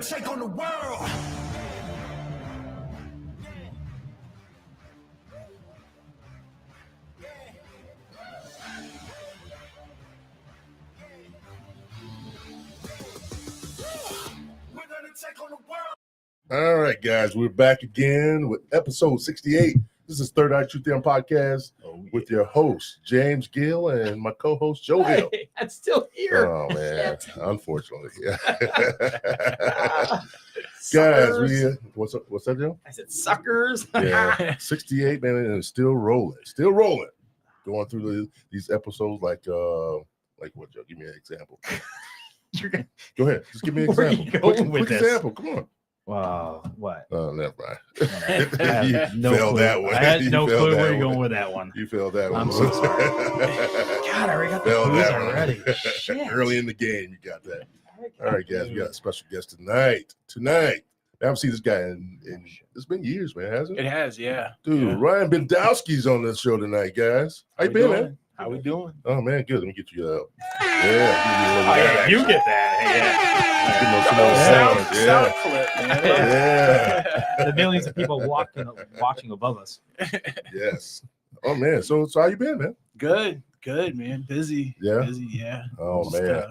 shake on the world. We're gonna take on the world. All right, guys, we're back again with episode 68. This is Third Eye Truth Theorem Podcast with your host, James Gill, and my co-host, Joe Hill. Hey, I'm still here. Oh, man. Unfortunately. Suckers. Guys, what's that, Joe? I said suckers. Yeah, 68, man, and it's still rolling. Going through these episodes like what, Joe? Give me an example. Go ahead. Just give me an Where are example. you going with this? Example. Come on. Wow, what? Oh, never mind. I have You no failed clue. that one. I had You no failed clue that where you're one. going with that one. You failed that one. I'm so sorry. God, I already got the Failed clues that one. already. Shit. Early in the game, you got that. All right, guys, we got a special guest tonight. I haven't seen this guy in it's been years, man, hasn't it? It has, yeah. Dude, Yeah. Ryan Bendoski's on the show tonight, guys. How you been, man? How we doing? Oh, man, good. Let me get you up. Yeah, You get that. Sound clip, man. Yeah. The millions of people watching above us. Yes. Oh, man. So how you been, man? Good, man. Busy. Yeah? Busy, yeah. Oh, Just, man.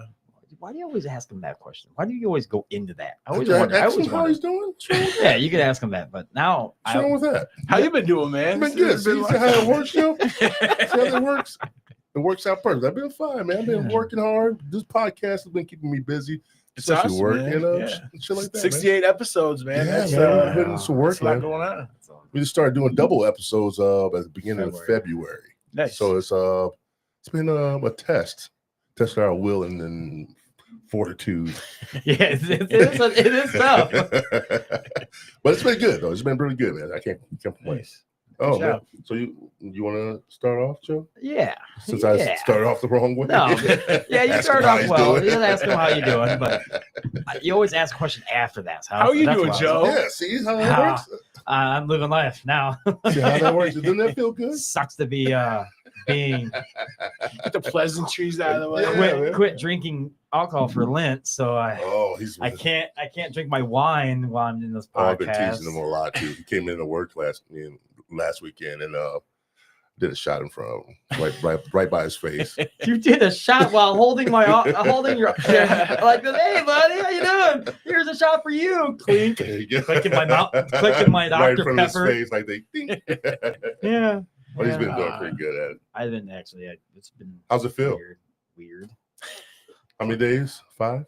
Why do you always ask him that question? Why do you always go into that? I always Okay, wonder. ask him how he's doing. Yeah, you could ask him that, but now What's wrong with that? how you been doing, man? I've been good. See how it works, Joe? See how Yeah. it works? It works out perfect. I've been fine, man. I've been working hard. This podcast has been keeping me busy, It's especially awesome, work, man. you know, Yeah. shit like that. 68 episodes, man. Yeah, That's, man. We've been doing some work, that's a lot man. going on. We just started doing double episodes at the beginning of February. Nice. So it's been a test our will and fortitude. Yeah, it is tough. But it's been good though. It's been really good, man. I can't complain. Nice. Oh Good man. job. So you want to start off, Joe? Yeah. Since yeah. I started off the wrong way. No. Yeah, you Ask start him how off he's well. doing. You ask him how you're doing, but you always ask a question after that. So How are you that's doing, why I was Joe? like, Yeah, see how that Ah. works? I'm living life now. See how that works? Doesn't that feel good? Sucks to be being Get the pleasantries out of the way. Yeah. quit drinking alcohol for Lent, so Oh, I can't drink my wine while I'm in this Oh, I've been podcast. teasing him a lot too. He came into work last weekend and did a shot in front of him, right by his face. You did a shot while holding your like, hey buddy, how you doing? Here's a shot for you. Clink. Clicking my mouth, clicking my right in Dr. front of his Pepper. face, like they. Ding. Yeah. But he's been Yeah. doing pretty good at it. I've been actually. It's been. How's it feel? Weird. How many days? 5?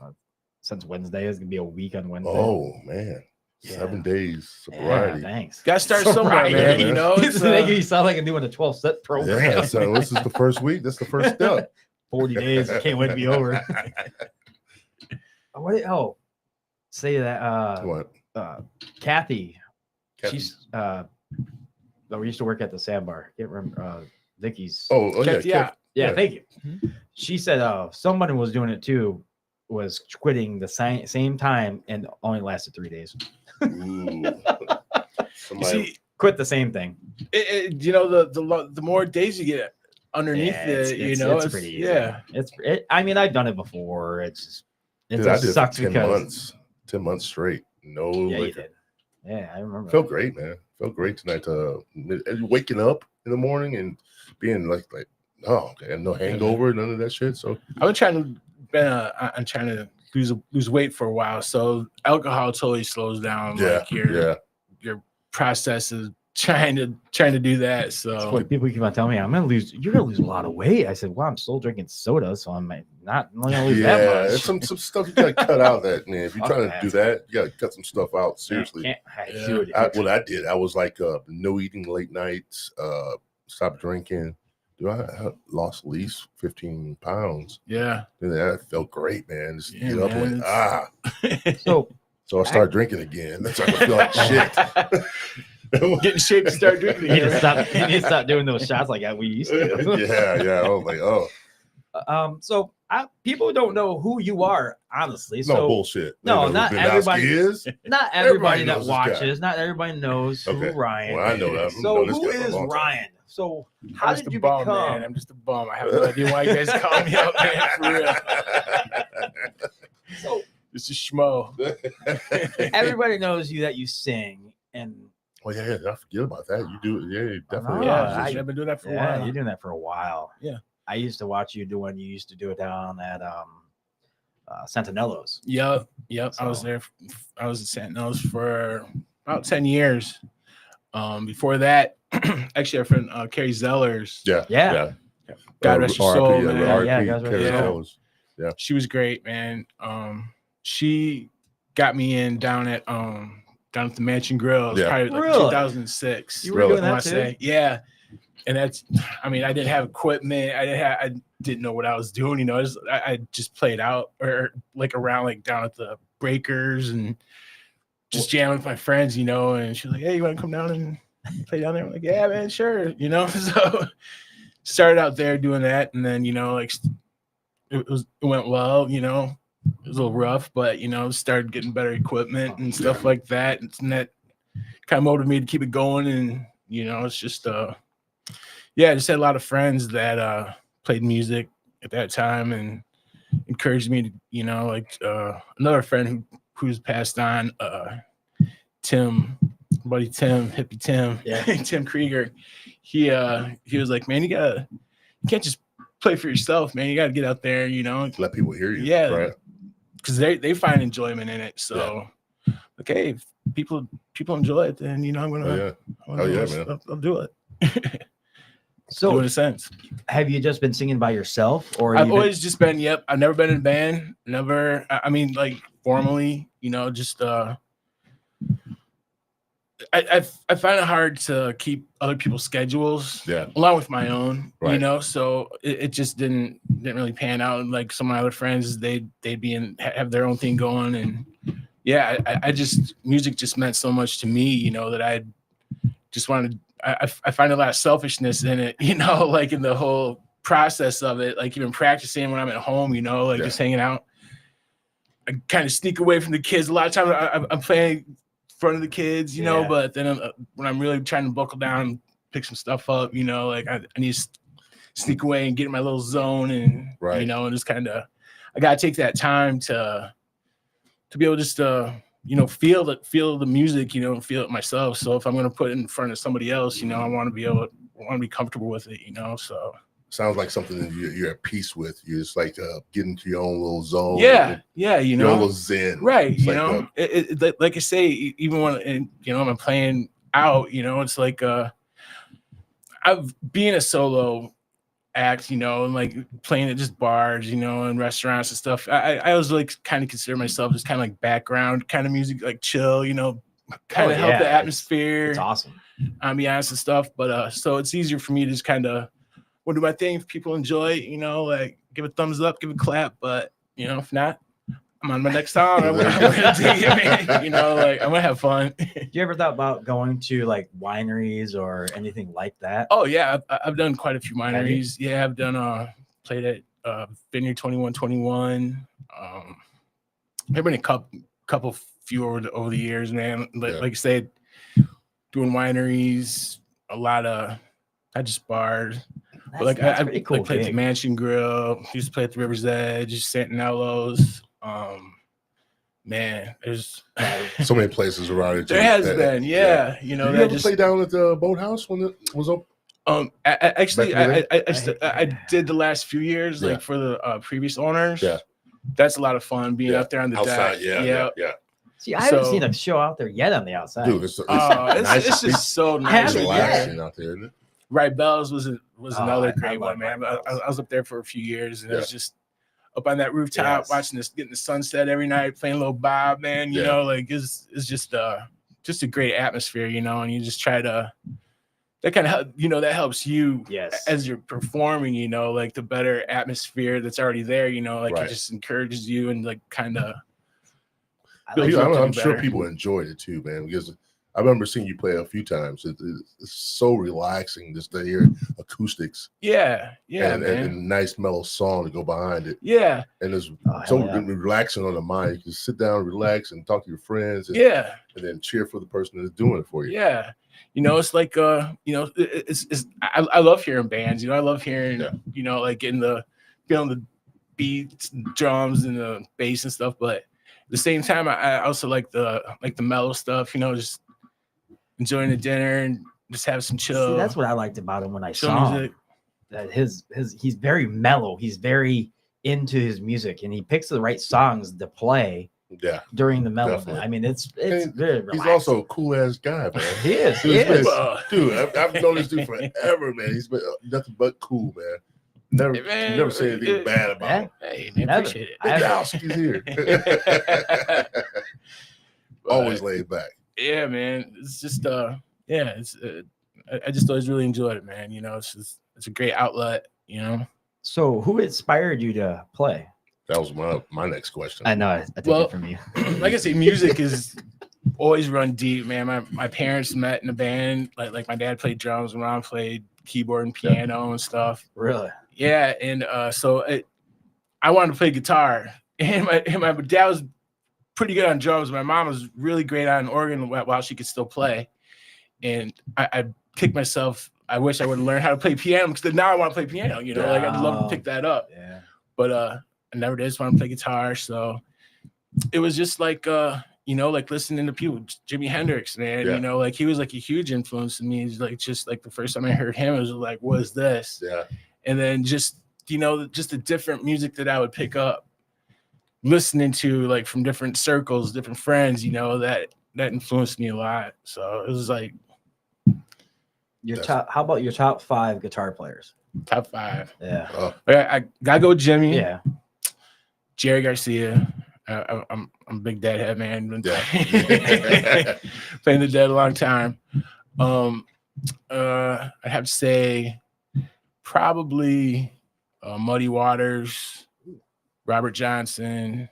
Since Wednesday, it's gonna be a week on Wednesday. Oh man, Yeah. 7 days Yeah, sobriety. thanks. Got to start somewhere, Sobriety. man. Yeah, You know, It's it's, making me sound like I'm doing a 12-step program. Yeah, so this is the first week. That's the first step. 40 days. I can't wait to be over. Say that. What? Kathy. Kathy? She's we used to work at the sandbar. Can't remember Vicky's. Oh yeah, Kept- yeah. yeah, thank you. She said somebody was doing it too, was quitting the same time and only lasted 3 days. Ooh. You Somebody, see, Quit the same thing. you know, the more days you get underneath Yeah, it, it's pretty easy. yeah. I mean, I've done it before. It's just it dude, I just did sucks 10 because 10 months straight. No, yeah, you liquor. did. Yeah, I remember. Felt great, man. Felt great tonight. Waking up in the morning and being like, oh, okay, no hangover, none of that shit. So I'm trying to lose weight for a while, so alcohol totally slows down. yeah, Like your process is trying to do that. That's So what people keep on telling me. You're gonna lose a lot of weight. I said, well, I'm still drinking soda, so I'm not gonna lose yeah. that It's much. some stuff you gotta cut out. That man, if you're Fuck trying to that. do that, you gotta cut some stuff out. Seriously. Yeah. Dude, What I did, I was like, no eating late nights, stop drinking. Dude, I lost at least 15 pounds. yeah, And that felt great, man. Just Yeah, get up man, and so So I started drinking again. That's like I feel like shit. get in shape to start drinking. you need to again. stop. You need to stop doing those shots like we used to. yeah. I was like, oh, So people don't know who you are, honestly. no So bullshit. no, They know not who Bendoski everybody- is. not everybody Everybody that knows this guy. watches, not everybody knows who Okay. Ryan. Well, I know that. I've So known this who guy for a is long time. Ryan? So I'm how just did a you bum, become? man. I'm just a bum. I have no idea why you guys call me up, man. For real. So It's a schmo. Everybody knows you that you sing, and Oh yeah, I forget about that. You do, yeah, definitely. know. Yeah, I- I've been doing that for a yeah, while. you're doing that for a while. Yeah. I used to watch you when you used to do it down at Santinello's. Yep. I was So- there. I was at Sentinels for about 10 years. Before that, actually, our friend Carrie Zellers. Yeah. God rest her soul, RIP, man. Yeah, God rest her Carrie soul. Zellers. She was great, man. She got me in down at the Mansion Grill. It was Yeah. probably like Really? 2006. You were Really? doing I that wanna too? say, yeah. And that's, I mean, I didn't have equipment. I didn't know what I was doing. You know, I just played out or like around like down at the breakers and just jamming with my friends, you know. And she was like, "Hey, you want to come down and play down there?" I'm like, "Yeah, man, sure." You know, so started out there doing that, and then you know, like it went well. You know, it was a little rough, but you know, started getting better equipment and stuff like that, and that kind of motivated me to keep it going. And you know, it's just yeah, I just had a lot of friends that played music at that time and encouraged me to, you know, like another friend who's passed on, Tim, buddy Tim, hippie Tim, Yeah. Tim Krieger. He was like, "Man, you can't just play for yourself, man. You gotta get out there, you know, Let people hear you. Yeah. Right. because they find enjoyment in it." So, okay, if people enjoy it, then you know I'm gonna, Man. I'll do it. So, Doing a sense. have you just been singing by yourself, or I've you've been- always just been, yep. I've never been in a band. Never. I mean, like formally, you know, just I find it hard to keep other people's schedules along with my own, you know. So it just didn't really pan out. And like some of my other friends, they'd be have their own thing going, and yeah, I just music just meant so much to me, you know, that I just wanted. I find a lot of selfishness in it, you know, like in the whole process of it, like even practicing when I'm at home, you know, like just hanging out. I kind of sneak away from the kids. A lot of times I'm playing in front of the kids, you know, but then when I'm really trying to buckle down and pick some stuff up, you know, like I need to sneak away and get in my little zone and, you know, and just kind of, I got to take that time to be able just to, you know, feel the music, you know, and feel it myself. So if I'm going to put it in front of somebody else, you know, I want to be comfortable with it, you know. So sounds like something that you're at peace with. You're just like getting to your own little zone. Yeah, you your know, own little zen. Right. It's you like know, like I say, even when you know I'm playing out, you know, it's like I've being a solo act, you know, and like playing at just bars, you know, and restaurants and stuff. I always like kind of consider myself as kind of like background kind of music, like chill, you know, kind of help the atmosphere. It's awesome. Ambiance and stuff. But so it's easier for me to just kind of do my thing. If people enjoy it, you know, like give a thumbs up, give a clap. But you know, if not, I'm on my next song. I'm gonna dig it, man. You know, like I'm gonna have fun. You ever thought about going to like wineries or anything like that? Oh yeah, I've done quite a few wineries. Yeah, I've done played at Vineyard 2121. I've been a couple few over the years, man. Like I said, doing wineries, a lot of not just bars. But like that's I pretty cool. I played at the Mansion Grill, used to play at the River's Edge, Santinello's. Man, there's so many places around it. There has been, you know. Did you ever play down at the Boathouse when it was open? Actually, I did the last few years, like for the previous owners. Yeah, that's a lot of fun being out there on the outside. deck. Yeah. See, I haven't seen a show out there yet on the outside. Dude, it's nice. It's just so nice. Relaxing out there, isn't it? Right, Bells was another great one, man. I was up there for a few years, and it was just up on that rooftop watching this, getting the sunset every night, playing a little Bob, man. You know, like it's just a great atmosphere, you know. And you just try to that kind of that helps you as you're performing, you know, like the better atmosphere that's already there, you know, like it just encourages you and like kind of. I'm sure people enjoyed it too, man, because I remember seeing you play a few times. It's so relaxing just to hear acoustics. Yeah, and a nice mellow song to go behind it. Yeah, and it's relaxing on the mind. You can sit down, relax, and talk to your friends. And, and then cheer for the person that's doing it for you. Yeah, you know, it's like you know, it's I love hearing bands. You know, I love hearing you know, like feeling the beats, and drums, and the bass and stuff. But the same time, I also like the mellow stuff, just enjoying the dinner and just have some chill. See, that's what I liked about him when I saw him. That he's very mellow. He's very into his music, and he picks the right songs to play. Yeah, during the mellow. definitely. I mean, it's very relaxing. He's also a cool ass guy, man. He is. Dude, I've known this dude forever, man. He's been nothing but cool, man. Never say anything bad about him. Hey, man, appreciate it. Bendoski's here. Always laid back. Yeah, man. It's just it's I just always really enjoyed it, man. It's a great outlet. So, who inspired you to play? That was my next question. I know. I took it from you. Like I say, music is always run deep, man. My parents met in a band. Like my dad played drums, and Ron played keyboard and piano and stuff. Really? Yeah, and so I wanted to play guitar, and my dad was pretty good on drums. My mom was really great on organ while she could still play, and I kicked myself. I wish I would have learned how to play piano, because now I want to play piano. Like I'd love to pick that up. Yeah. But I never did just want to play guitar, so it was just like like listening to people, Jimi Hendrix, man. Yeah. Like he was like a huge influence to me. It's like just like the first time I heard him, it was like, what is this? Yeah. And then just just the different music that I would pick up, listening to like from different circles, different friends, that influenced me a lot. So it was like how about your top 5 guitar players? Top 5. Yeah. I gotta go with Jimmy. Yeah. Jerry Garcia. I'm a big Deadhead, man. Been playing the Dead a long time. I'd have to say probably Muddy Waters, Robert Johnson,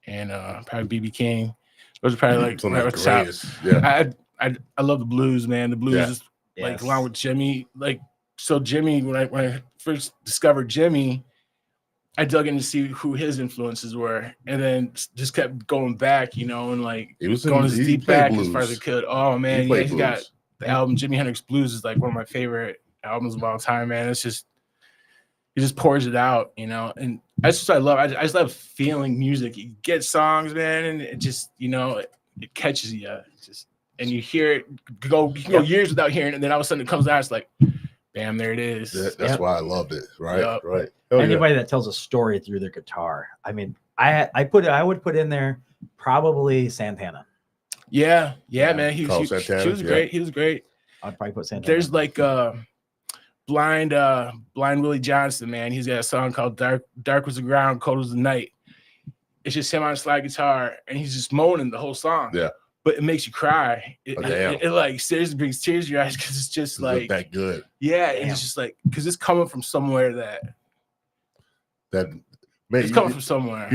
and probably BB King. Those are probably like right top. Yeah. I love the blues, man. The blues is like along with Jimmy. Like so Jimmy, when I first discovered Jimmy, I dug in to see who his influences were, and then just kept going back, and like going as deep back as far as I could. Oh man, he got the album Jimi Hendrix Blues is like one of my favorite albums of all time, man. It's just he just pours it out, and that's just what I love. I just love feeling music. You get songs, man, and it just it catches you. And you hear it you can go years without hearing it, and then all of a sudden it comes out. It's like, bam, there it is. That's why I loved it. Right, right. Anybody that tells a story through their guitar. I mean, I would put in there probably Santana. Yeah, man. He was great. He was great. I'd probably put Santana. There's like blind Willie Johnson, man. He's got a song called Dark Was the Ground, Cold Was the Night. It's just him on a slide guitar, and he's just moaning the whole song. Yeah. But it makes you cry. It like seriously brings tears to your eyes, because it's just like that good. Yeah, it's just like because it's coming from somewhere that man, it's coming from somewhere.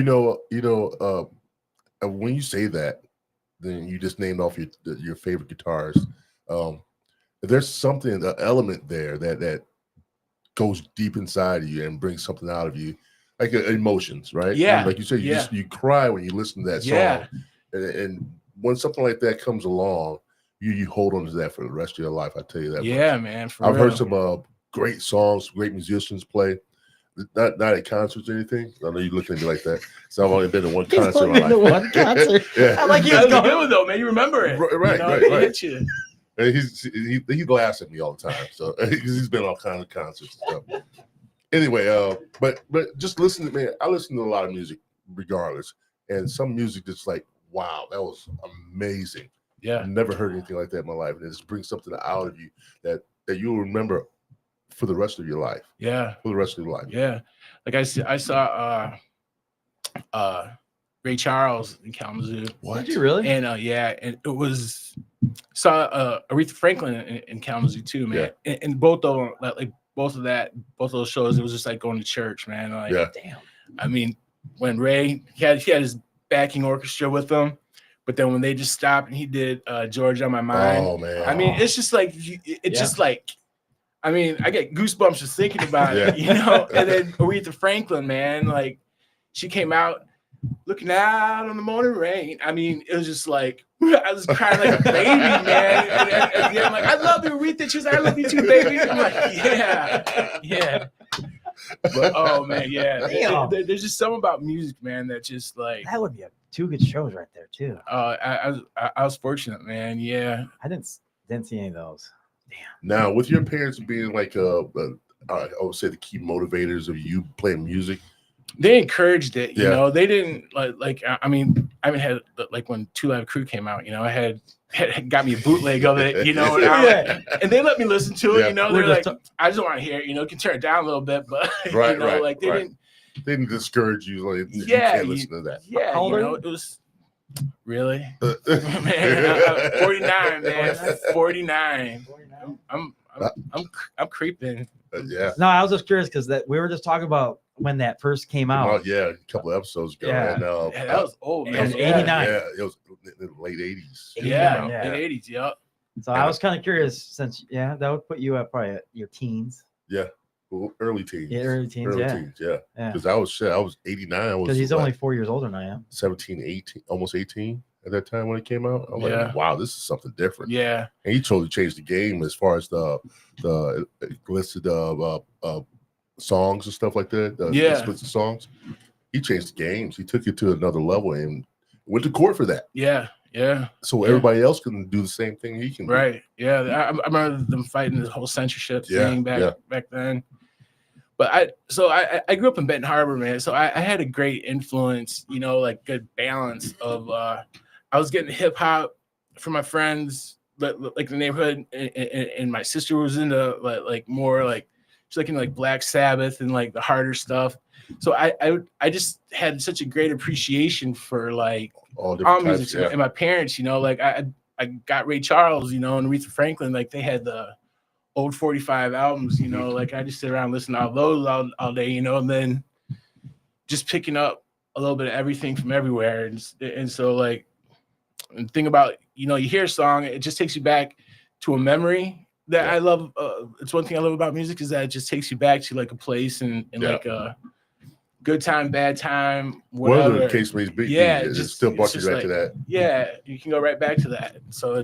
When you say that, then you just named off your favorite guitars. There's something, an element there that goes deep inside of you and brings something out of you, like emotions, right? Yeah, and like you said, you cry when you listen to that song, and when something like that comes along, you hold on to that for the rest of your life. I tell you that. Yeah, man. I've heard some great songs, great musicians play. Not at concerts or anything. I know you're looking at me like that. So I've only been to one concert. One concert. Yeah. I like you going though, man. You remember it, right? Hit you. And he laughs at me all the time. So he's been on kind of concerts and stuff. Anyway, but just listen to me. I listen to a lot of music, regardless, and some music that's like, wow, that was amazing. Yeah, I've never heard anything like that in my life, and it just brings something out of you that you'll remember for the rest of your life. Yeah, for the rest of your life. Yeah, like I saw Ray Charles in Kalamazoo. What? Did you really? And and it was saw Aretha Franklin in Kalamazoo too, man. Yeah. And both of them, like both of those shows, it was just like going to church, man. Like, damn. I mean, when Ray he had his backing orchestra with him, but then when they just stopped and he did George on My Mind. Oh man. I mean, it's just like just like. I mean, I get goosebumps just thinking about it, And then Aretha Franklin, man, like she came out looking out on the morning rain. I mean, it was just like I was crying like a baby, man. And at the end, I'm like, I love you, Aretha. She was like, I love you too, baby. I'm like, yeah. But oh man, there's just something about music, man, that just like that would be a 2 good shows right there too. I was fortunate, man. Yeah. I didn't see any of those. Damn. Now, with your parents being like I would say the key motivators of you playing music, they encouraged it. You Yeah. know, they didn't like. I mean, I haven't had like when Two Live Crew came out. You know, I had got me a bootleg of it. You know, and they let me listen to it. Yeah. You know, they're like, I just want to hear it. You know, you can turn it down a little bit, but Right, you know, right, like they right. didn't discourage you. Like, you Yeah, can't listen to that. Yeah, How old you are know, you? it was really man. 49, man. 49. I'm creeping. Yeah. No, I was just curious because that we were just talking about when that first came out. Yeah, a couple of episodes ago. Yeah. And, Yeah, that was old, man. It was 89. Yeah, it was in the late 80s. Yeah, Yeah. late 80s. Yep. So I was kind of curious since that would put you at probably at your teens. Yeah. Well, early teens. Yeah, early teens. Yeah. Yeah. Because I was 89. Because he's only 4 years older than I am. 17, 18, almost 18 at that time when it came out. I'm Yeah. like, wow, this is something different. Yeah. And he totally changed the game as far as the listed songs and stuff like that. The explicit songs. He changed the games. He took it to another level and went to court for that. Yeah. Yeah. So everybody else can do the same thing he can do. Right. Yeah. I remember them fighting this whole censorship thing back then. But I grew up in Benton Harbor, man. So I had a great influence, you know, like good balance of I was getting hip hop from my friends, like the neighborhood, and my sister was into like more like she's like in like Black Sabbath and like the harder stuff. So I just had such a great appreciation for like all music. Types, and my parents, you know, like I got Ray Charles, you know, and Aretha Franklin, like they had the old 45 albums, you know, like I just sit around listening to all those all day, you know, and then just picking up a little bit of everything from everywhere. And so like, and think about, you know, you hear a song, it just takes you back to a memory that I love. It's one thing I love about music is that it just takes you back to like a place and like a good time, bad time, whatever the case may be. Yeah, it still brought you back to that. Yeah, you can go right back to that. So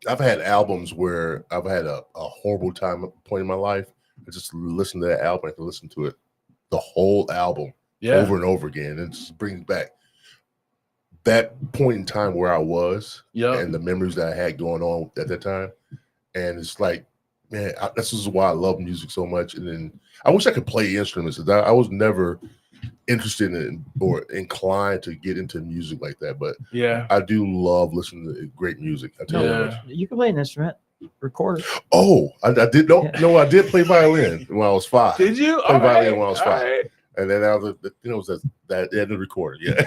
I've had albums where I've had a horrible point in my life. I just listen to that album. I can listen to it, the whole album, over and over again. And it just brings back that point in time where I was and the memories that I had going on at that time. And it's like, man, this is why I love music so much. And then I wish I could play instruments. I was never interested in or inclined to get into music like that, but I do love listening to great music. I tell you what. You can play an instrument, record it. Oh, I did I did play violin when I was 5. Did you? Play violin when I was 5. Right. And then I was, you know, that end of recording. Yeah.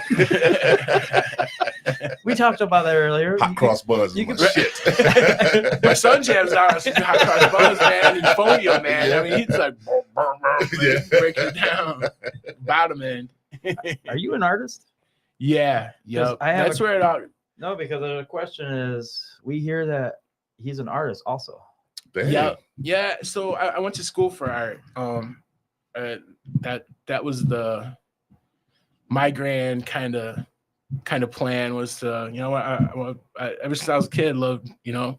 We talked about that earlier. Hot cross buns. You can shit. My son jams out hot cross buns, man. He's phonio, man. I mean, he's like breaking it down, bottom end. Are you an artist? Yeah. Yep. That's where it all. No, because the question is, we hear that he's an artist also. Dang. Yeah. Yeah. So I went to school for art. That was my grand kind of plan was to, you know, I ever since I was a kid, loved, you know,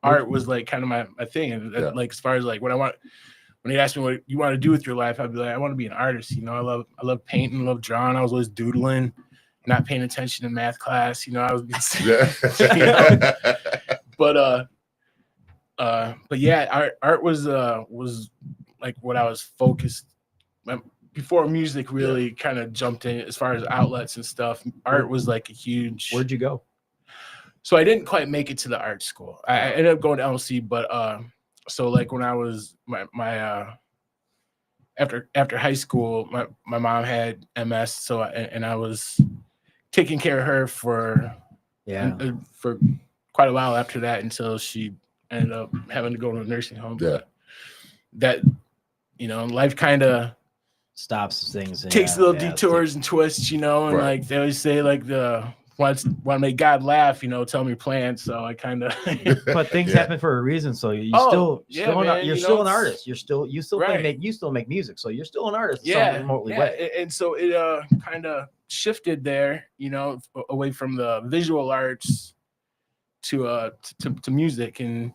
art was like kind of my thing. And like, as far as like when they asked me what you want to do with your life, I'd be like, I want to be an artist. You know, I love painting, love drawing. I was always doodling, not paying attention in math class. You know, I was, you know? But yeah, art was like what I was focused before music really kind of jumped in as far as outlets and stuff. Art was like a huge. Where'd you go? So I didn't quite make it to the art school. I ended up going to LC, but so like when I was my after high school, my mom had MS, so I was taking care of her for quite a while after that until she ended up having to go to a nursing home. Yeah. That, you know, life kind of stops things, takes little detours and twists, you know, and like they always say, like want to make God laugh, you know, tell me your plans. So I kind of but things happen for a reason. So you're still an artist. You still make music. So you're still an artist. Remotely way. And so it kind of shifted there, you know, away from the visual arts to music, and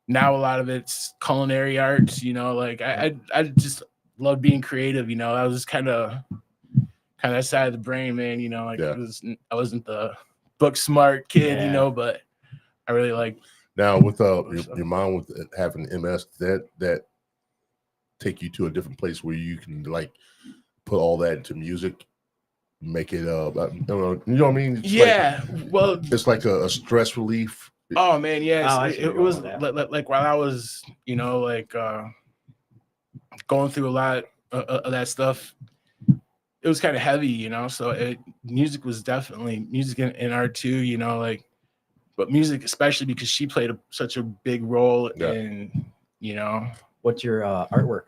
now a lot of it's culinary arts, you know, like I just love being creative, you know. I was kind of kind of that side of the brain, man. You know, like I wasn't the book smart kid, you know, but I really like. Now with your mom with having MS, that take you to a different place where you can like put all that into music, make it you know what I mean? It's it's like a stress relief. Oh man, yes, it was like while I was, you know, like going through a lot of that stuff. It was kind of heavy, you know. So music was definitely music in art too, you know, like. But music, especially because she played such a big role in, you know. What's your artwork?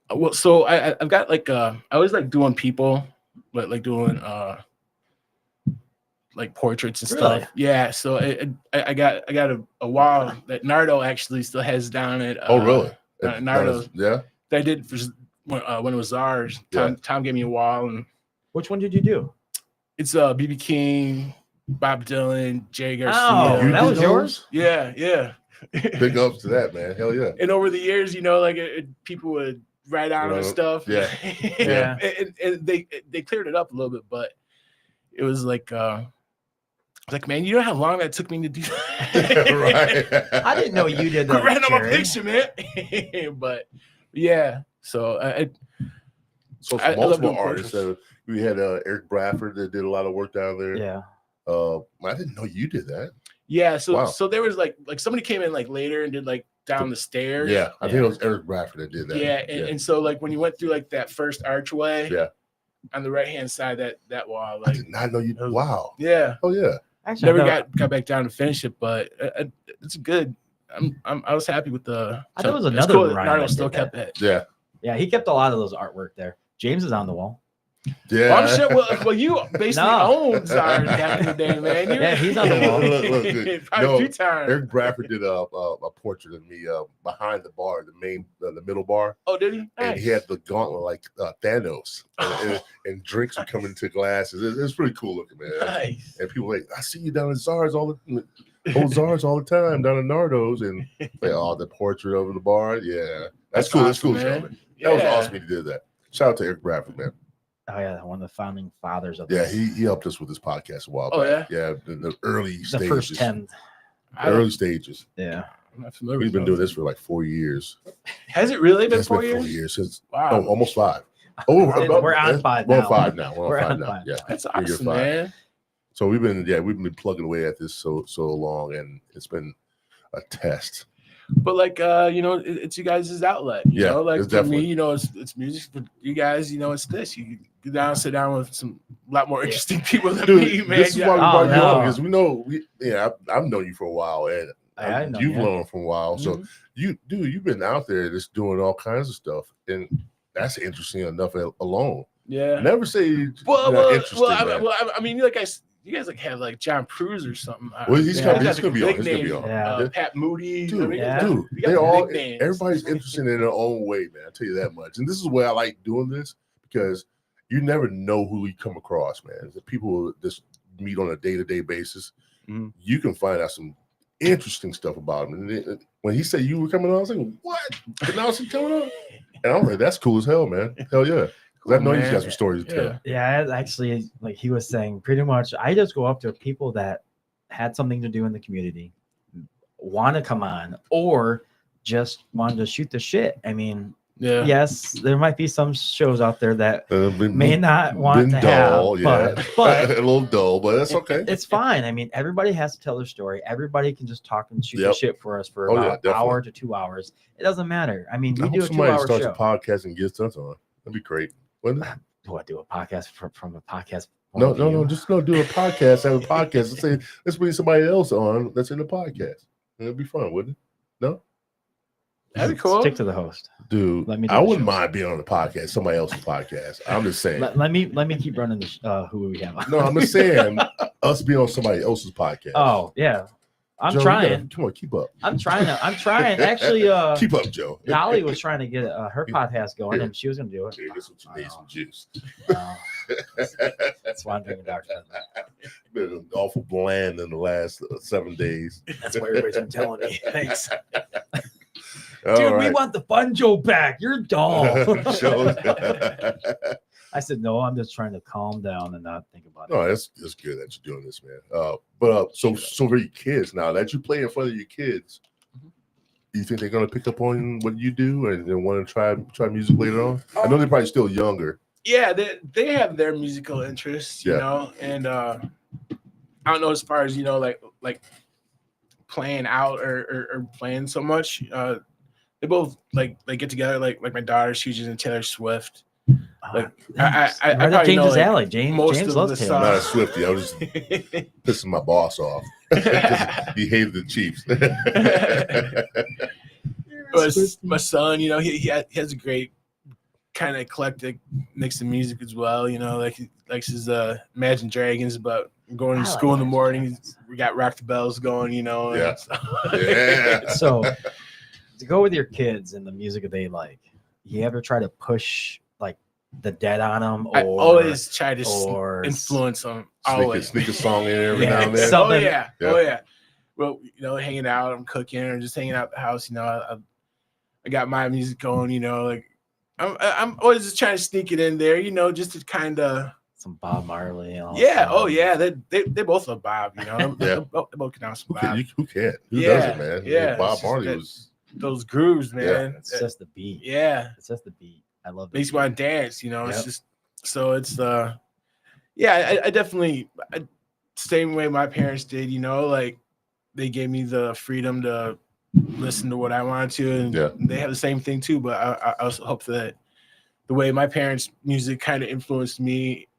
Well, so I've got like I always like doing people, like doing like portraits and stuff. Yeah. So I got a wall that Nardo actually still has down at. Really? Nardo. Yeah. That I did for when it was ours. Tom gave me a wall. And which one did you do? It's B.B. King, Bob Dylan, Jay Garcia. Oh, that was yours? Yeah. Big ups to that, man. Hell yeah. And over the years, you know, like people would write on and stuff. Yeah. And they cleared it up a little bit, but it was like man, you know how long that took me to do that? Right. I didn't know you did that. I ran on my picture, man. But yeah, so for multiple artists. We had Eric Bradford that did a lot of work down there. Yeah. I didn't know you did that. Yeah, so there was like somebody came in like later and did like down the stairs. Yeah, I think it was Eric Bradford that did that. Yeah, and so like when you went through like that first archway, on the right hand side that wall, like I did not know you. Wow. Yeah. Oh yeah. Actually, never got back down to finish it, but it's good. I was happy with the. I thought it was another cool Ryan Nardo still kept that. Yeah. Yeah, he kept a lot of those artwork there. James is on the wall. Yeah. Well, I'm sure. Well, you basically owned Czar back in the day, man. Yeah, he's on the wall. Look, probably 3 times. Eric Bradford did a portrait of me behind the bar, the middle bar. Oh, did he? Nice. And he had the gauntlet like Thanos, and drinks were coming into glasses. It's pretty cool looking, man. Nice. And people were like, I see you down at Czars all the time down at Nardo's, and like, the portrait over the bar. Yeah, that's cool. That's cool, man. That was awesome. He did that. Shout out to Eric Bradford, man. Oh yeah, one of the founding fathers of this. He helped us with this podcast a while back. Yeah, the early stages. The first 10. Early stages. Yeah. I'm not familiar. We've been doing this for like 4 years. Has it really been 4 years? 4 years since. Wow. No, almost 5. Oh, we're on 5 now. We're on 5 now. We're on 5 now. Yeah, that's awesome, man. So we've been plugging away at this so long, and it's been a test. But like you know, it's you guys' outlet. You know, like for me, you know, it's music. For you guys, you know, it's this. You get down, sit down with a lot more interesting people than me, man. This is why we brought you on, because we know. I've known you for a while, and you've learned from a while. So you've been out there just doing all kinds of stuff, and that's interesting enough alone. Yeah. Never say I mean, like you guys like have like John Pruse or something. Well, he's gonna be on. Yeah. Pat Moody. Dude, they all. Everybody's interested in their own way, man. I'll tell you that much. And this is why I like doing this, because you never know who you come across, man. The people who just meet on a day-to-day basis. Mm-hmm. You can find out some interesting stuff about him. And when he said you were coming on, I was like, "What? But now she's coming on?" And I'm like, "That's cool as hell, man. Hell yeah." Because I know he's got some stories to tell. Yeah, actually, like he was saying, pretty much, I just go up to people that had something to do in the community, want to come on, or just wanted to shoot the shit. I mean, yes, there might be some shows out there that may not want to dull, have, but a little dull, but that's okay. It's fine. I mean, everybody has to tell their story. Everybody can just talk and shoot the shit for us for about an hour to 2 hours. It doesn't matter. I mean, we do a 2-hour show. Somebody starts a podcast and gets us on. That'd be great. Do I do a podcast from a podcast? No. Just go do a podcast. Have a podcast. Let's bring somebody else on that's in the podcast. It'd be fun, wouldn't it? No, that'd be cool. Stick to the host, dude. I wouldn't mind being on the podcast, somebody else's podcast. I'm just saying. Let me keep running the who we have. No, I'm just saying us being on somebody else's podcast. Oh yeah. I'm Joe, trying. Come on, keep up. I'm trying. Actually, keep up, Joe. Dolly was trying to get her podcast going, and she was going to do it. Here, this what you need, some juice. That's why I'm drinking Dr. Been awful bland in the last 7 days. That's what everybody's been telling me. Thanks. Dude, we want the Fun Joe back. You're dull. I said, no, I'm just trying to calm down and not think about it. No, that's good that you're doing this, man. But so for your kids now that you play in front of your kids, do you think they're gonna pick up on what you do and then want to try music later on? I know they're probably still younger. Yeah, they have their musical interests, you know, and I don't know as far as like playing out or playing so much. They both like get together. Like my daughter, she's into Taylor Swift. Like I right up James's alley. James loves Taylor. I'm not a Swiftie. I was just pissing my boss off. He hated the Chiefs. My son, he has a great kind of eclectic mix of music as well. Like he likes his Imagine Dragons, but going to school in the morning, we got Rock the Bells going. Yeah. So to go with your kids and the music that they like, you ever try to push like the Dead on them? Or, I always try to influence them. Sneak a song in every now and then. Oh yeah. Well, hanging out, I'm cooking, or just hanging out at the house. I got my music going. Like I'm always just trying to sneak it in there. Just to kind of some Bob Marley. And all yeah. Oh yeah. They both love Bob. They both can some Bob. Who can't? Who doesn't, man? Yeah. Bob Marley was those grooves, man. Yeah. It's just the beat. Yeah. It's just the beat. I love it. Makes you want to dance, It's just so it's I definitely same way my parents did, like they gave me the freedom to listen to what I wanted to, and they have the same thing too. But I also hope that the way my parents' music kind of influenced me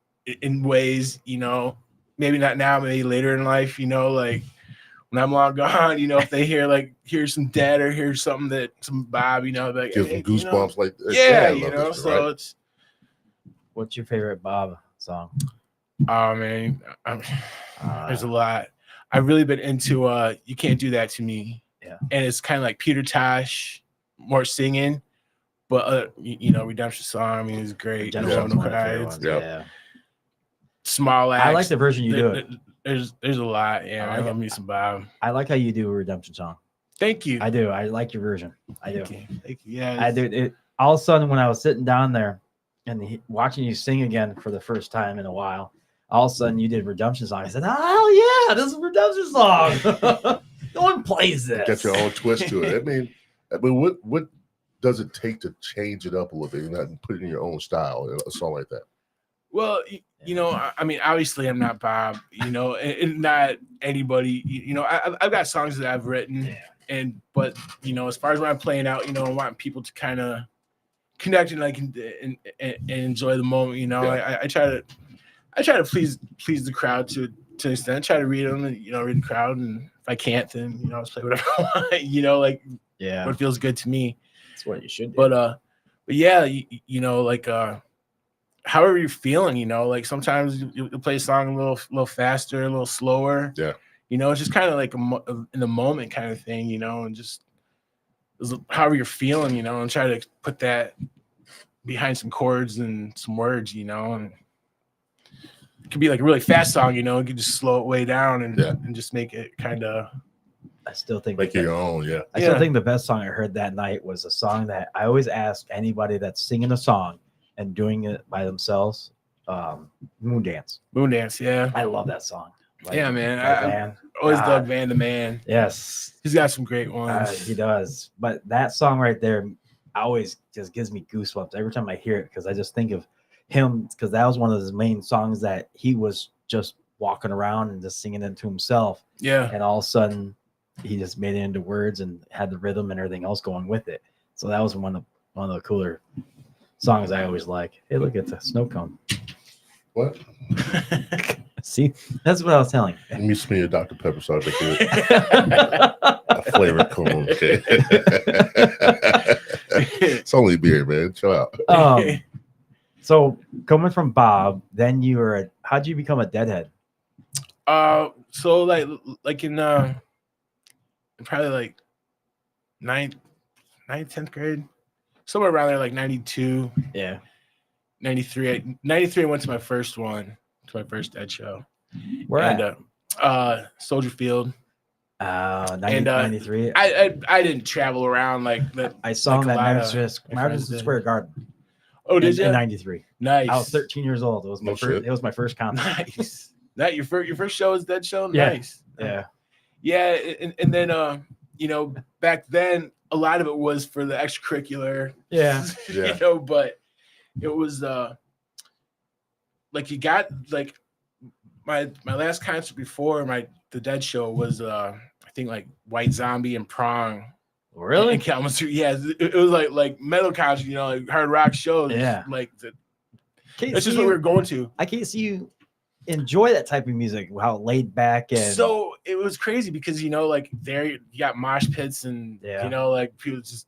in ways, maybe not now, maybe later in life, like when I'm long gone, if they hear some Dead or hear something some Bob, like gives them goosebumps, like so it's. What's your favorite Bob song? Oh man, there's a lot. I've really been into You Can't Do That to Me. Yeah. And it's kind of like Peter Tosh, more singing, but Redemption Song, I mean, it's great. Small acts. I like the version you do it. There's a lot. Yeah, I love me some Bob. I like how you do a Redemption Song. Thank you. I do. I like your version. I do. Thank you. Yeah. I do. All of a sudden, when I was sitting down there and watching you sing again for the first time in a while, all of a sudden you did Redemption Song. I said, "Oh yeah, this is a Redemption Song." No one plays this. Get your own twist to it. I mean, what does it take to change it up a little bit and put it in your own style, a song like that? Well, I mean, obviously I'm not Bob, and not anybody, I've got songs that I've written but as far as when I'm playing out, I want people to kind of connect and enjoy the moment, I try to please the crowd to an extent. I try to read them and, read the crowd. And if I can't, then, I'll just play whatever I want, what feels good to me. That's what you should do. But yeah, however you're feeling, like sometimes you'll play a song a little faster, a little slower. Yeah. It's just kind of like in the moment kind of thing, and just however you're feeling, and try to put that behind some chords and some words, and it could be like a really fast song, you could just slow it way down and just make it kind of. I still think make your own, I still think the best song I heard that night was a song that I always ask anybody that's singing a song and doing it by themselves. Moondance. Moondance, yeah. I love that song. Yeah, man. I always dug Van the Man. Yes. He's got some great ones. He does. But that song right there always just gives me goosebumps every time I hear it, because I just think of him, because that was one of his main songs that he was just walking around and just singing it to himself. Yeah. And all of a sudden he just made it into words and had the rhythm and everything else going with it. So that was one of the cooler songs I always like. Hey, look at the snow cone. What? See, that's what I was telling you. Let me smear Dr. Pepper so I can do it. A flavor cone. Okay. It's only beer, man. Chill out. So coming from Bob, then you were how'd you become a Deadhead? So like in probably like 9th, 10th grade, somewhere around there, like 92. Yeah. 93. 93 I went to my first Dead show. Where at? Soldier Field. 93. I didn't travel around like that. I saw him at Madison Square Garden. Oh, did you? In '93. Nice. I was 13 years old. It was my No first. shit. It was my first concert. Nice. That your first show is Dead Show? Yeah. Nice. Yeah. Yeah, and then back then a lot of it was for the extracurricular. Yeah. Yeah. But it was like you got like my last concert before the Dead Show was I think like White Zombie and Prong. Really? In Kalamazoo. Yeah, it was like metal concert, like hard rock shows. Yeah. Like Can't that's just see what we you- were going to. I can't see you enjoy that type of music. How laid back and So it was crazy because like there you got mosh pits and like people just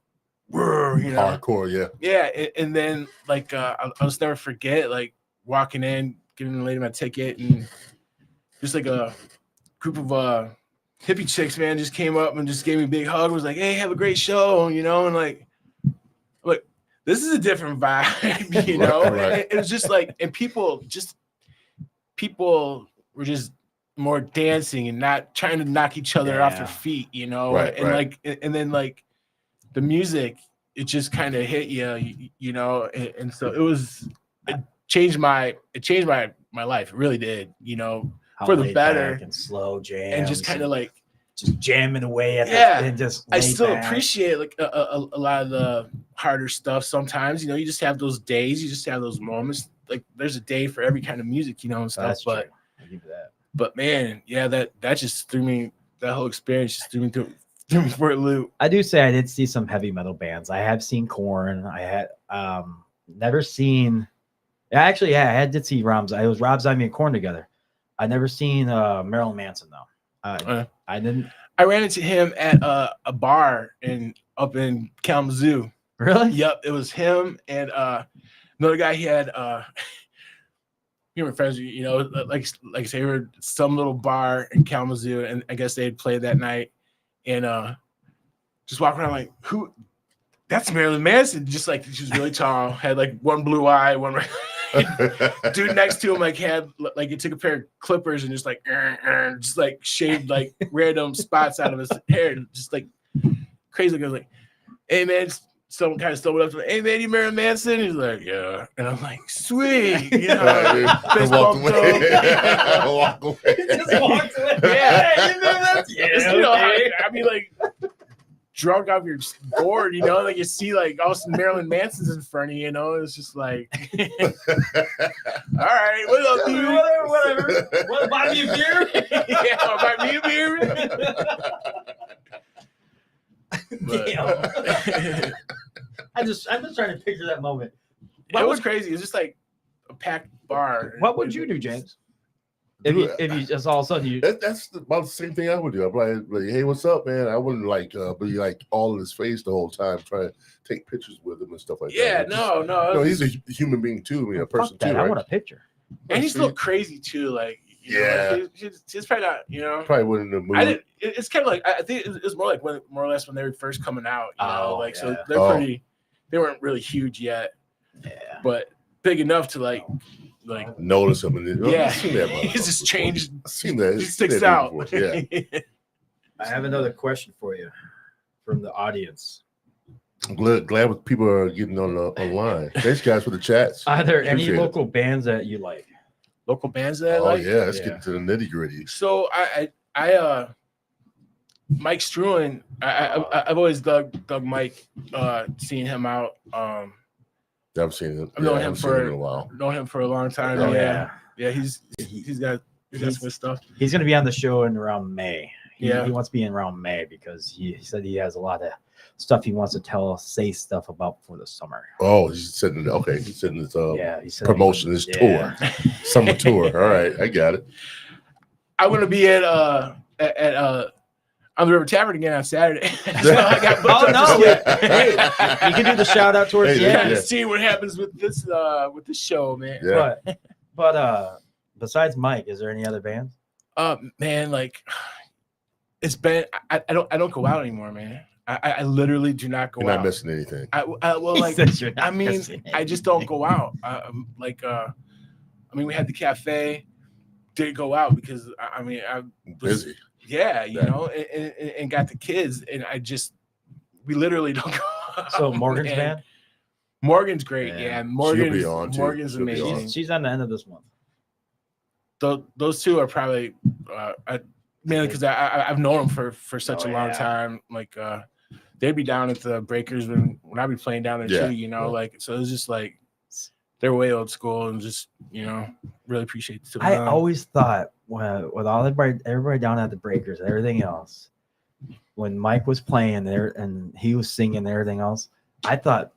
Hardcore, yeah. and then like I'll just never forget like walking in, giving the lady my ticket, and just like a group of hippie chicks, man, just came up and just gave me a big hug. Was like, "Hey, have a great show," and like this is a different vibe, Right. It was just like, and people were just more dancing and not trying to knock each other off their feet, Right, and right. like, and then like the music, it just kind of hit you, and so it changed my life. It really did, how for the laid better back and slow jams and just kind of like, just jamming away at and just I laid still back. appreciate like a lot of the harder stuff sometimes. You just have those days, you just have those moments. Like there's a day for every kind of music, and stuff. That's but true. I'll give you that. But man, yeah, that just threw me. That whole experience just threw me for a loop. I do say I did see some heavy metal bands. I have seen Korn. I had never seen. Actually, yeah, I did see Rob. It was Rob Zombie and Korn together. I never seen Marilyn Manson though. I didn't. I ran into him at a bar up in Kalamazoo. Really? Yep, it was him and another guy. He had we were friends, like I say, we were at some little bar in Kalamazoo, and I guess they had played that night, and just walking around like, who? That's Marilyn Manson. Just like she was really tall, had like one blue eye, one right. Dude next to him like had like he took a pair of clippers and just like shaved like random spots out of his hair, just like crazy. I was like, "Hey man," someone kind of stumbled up to me, "Hey man, you Marilyn Manson?" He's like, "Yeah," and I'm like, "Sweet," I walked away. I walked away. Just walked away. Yeah, Hey, you know that's I mean like. Drunk off your board, like you see like all some Marilyn Manson's in front of you, it's just like, all right, what up, dude? Whatever. What, buy me a beer? Yeah, buy me a beer. Damn. I'm just trying to picture that moment. It was crazy. It was just like a packed bar. What would you do, James? If you just all of a sudden you That's about the same thing I would do. I'm like, hey, what's up, man? I wouldn't like be like all in his face the whole time, trying to take pictures with him and stuff like that. No. He's a human being too. I mean, a person too. I Right? want a picture. And he's a little crazy too. Like, he's probably not. Probably wouldn't have moved. It's kind of like I think it was more like more or less when they were first coming out. So they're pretty. They weren't really huge yet. Yeah, but big enough to like notice him. And yeah, I've seen that, he's just changed. I've seen that. He sticks out. Yeah. I have another question for you from the audience. I'm glad people are getting online. Thanks, guys, for the chats. Are there any Appreciate it. local bands that you like? Local bands that I Oh like. yeah, let's get into the nitty gritty. So I Mike Struan. I've always dug Mike. Seeing him out. I've seen him. I've known him for in a while. Known him for a long time. Oh, yeah. He's got some good stuff. He's going to be on the show in around May. He wants to be in around May because he said he has a lot of stuff he wants to say stuff about for the summer. Oh, he's sitting. He's sitting his he said promotion, his tour, summer tour. All right, I got it. I'm gonna be at on the River Tavern again on Saturday. So I got booked up just yet. Hey, you can do the shout out towards the end. See what happens with this show, man. Yeah. But besides Mike, is there any other bands? Man, like it's been I don't go out anymore, man. I literally do not go out. You're not missing anything. I mean, I just don't go out. I mean, we had the cafe, didn't go out because I was busy. Yeah, and got the kids, and we literally don't go out. So Morgan's band? Morgan's great. Yeah. Yeah, She'll be on, too. Morgan's She'll be on. amazing. She's on the end of this month. Those two are probably mainly because I've known them for such a long yeah. time. Like they'd be down at the Breakers when I'd be playing down there Yeah. too. You know, Yeah. like so it's just like they're way old school and just really appreciate it. I always thought with all everybody down at the Breakers and everything else, when Mike was playing there and he was singing and everything else, I thought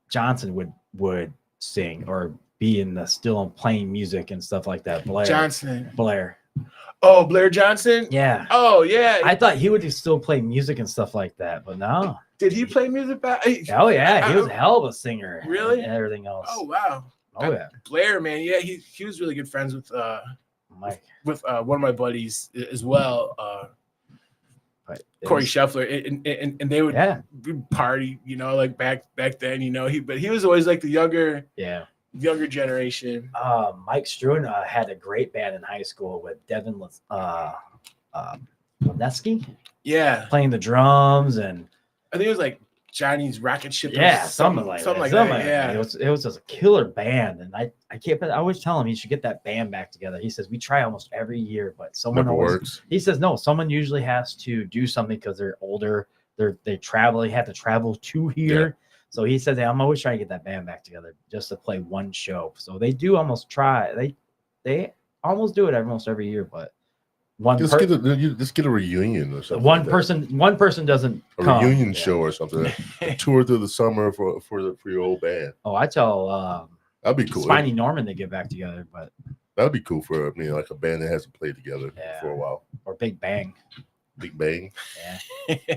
Johnson would sing or be in the still playing music and stuff like that. Blair. Oh, Blair Johnson. Yeah. Oh yeah. I thought he would still play music and stuff like that, but no. Did he play music back? Oh yeah, he was a hell of a singer. Really? And everything else. Oh wow. Oh yeah. Blair, man, yeah, he was really good friends with Mike. With one of my buddies as well, But Corey Scheffler, and they would Yeah. party, like back then, but he was always like the younger generation. Mike Struan had a great band in high school with Devin Bendoski Yeah, playing the drums, and I think it was like Johnny's Rocket Ship. something like that. Yeah, It was just a killer band, and I always tell him he should get that band back together. He says we try almost every year, but someone Never always works. He says no, someone usually has to do something because they're older. They travel. They have to travel to here. Yeah. So he says, hey, I'm always trying to get that band back together just to play one show. So they do almost try. They almost do it almost every year, but Just get a reunion or something. one like person doesn't that. A come. reunion show or something. A tour through the summer for your old band. Oh, I tell That'd be cool. Spiny Norman to get back together, but That'd be cool for like a band that hasn't played together Yeah. for a while. or Big Bang. Big Bang. Yeah.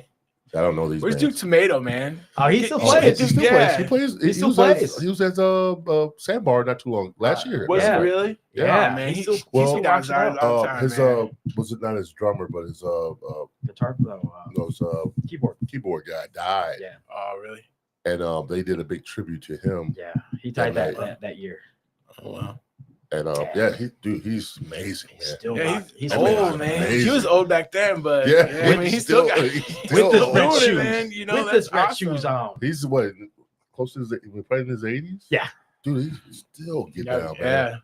I don't know these. Where's bands. Duke Tomato, man? Oh, he still Oh, plays. he still Yeah. plays. He plays. He still was plays. He was at Sandbar not too long last year. Was Yeah. it really? Yeah, man. he's He's still- well, been down there a long time, his man. was it not his drummer, but his Guitar, those keyboard. guy died, Yeah, Oh, really? and they did a big tribute to him, yeah. He died Yeah, that year. Oh, wow. and Yeah. he's amazing, He's man. still Yeah, not- he's I old, mean, old, man. amazing. He was old back then, but Yeah, I mean, he's still got he's with still his old. red doing it, shoes, man. with That's his red awesome. shoes on. He's what close to his. He played in his 80s. Yeah. Dude, he still get down, Yeah. man.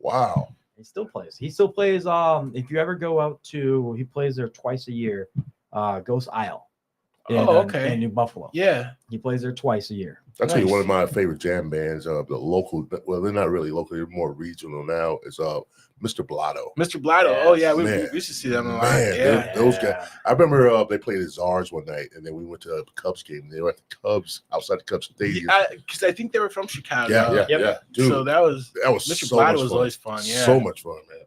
Wow. He still plays. If you ever go out to, he plays there twice a year. Ghost Isle. Okay. In New Buffalo. Yeah. He plays there twice a year. I'll tell you Nice. one of my favorite jam bands, the local. Well, they're not really local; they're more regional now. Is Mr. Blotto. Mr. Blotto. Yes. Oh, yeah. We Man. used to see them a lot. Man, Yeah. those guys. I remember they played at Czars one night, and then we went to a Cubs game. They were at the Cubs outside the Cubs stadium. Because I think they were from Chicago. Yeah, Yep. yeah, dude. So that was so Mr. Blotto much was fun. always fun. Yeah. So much fun, man.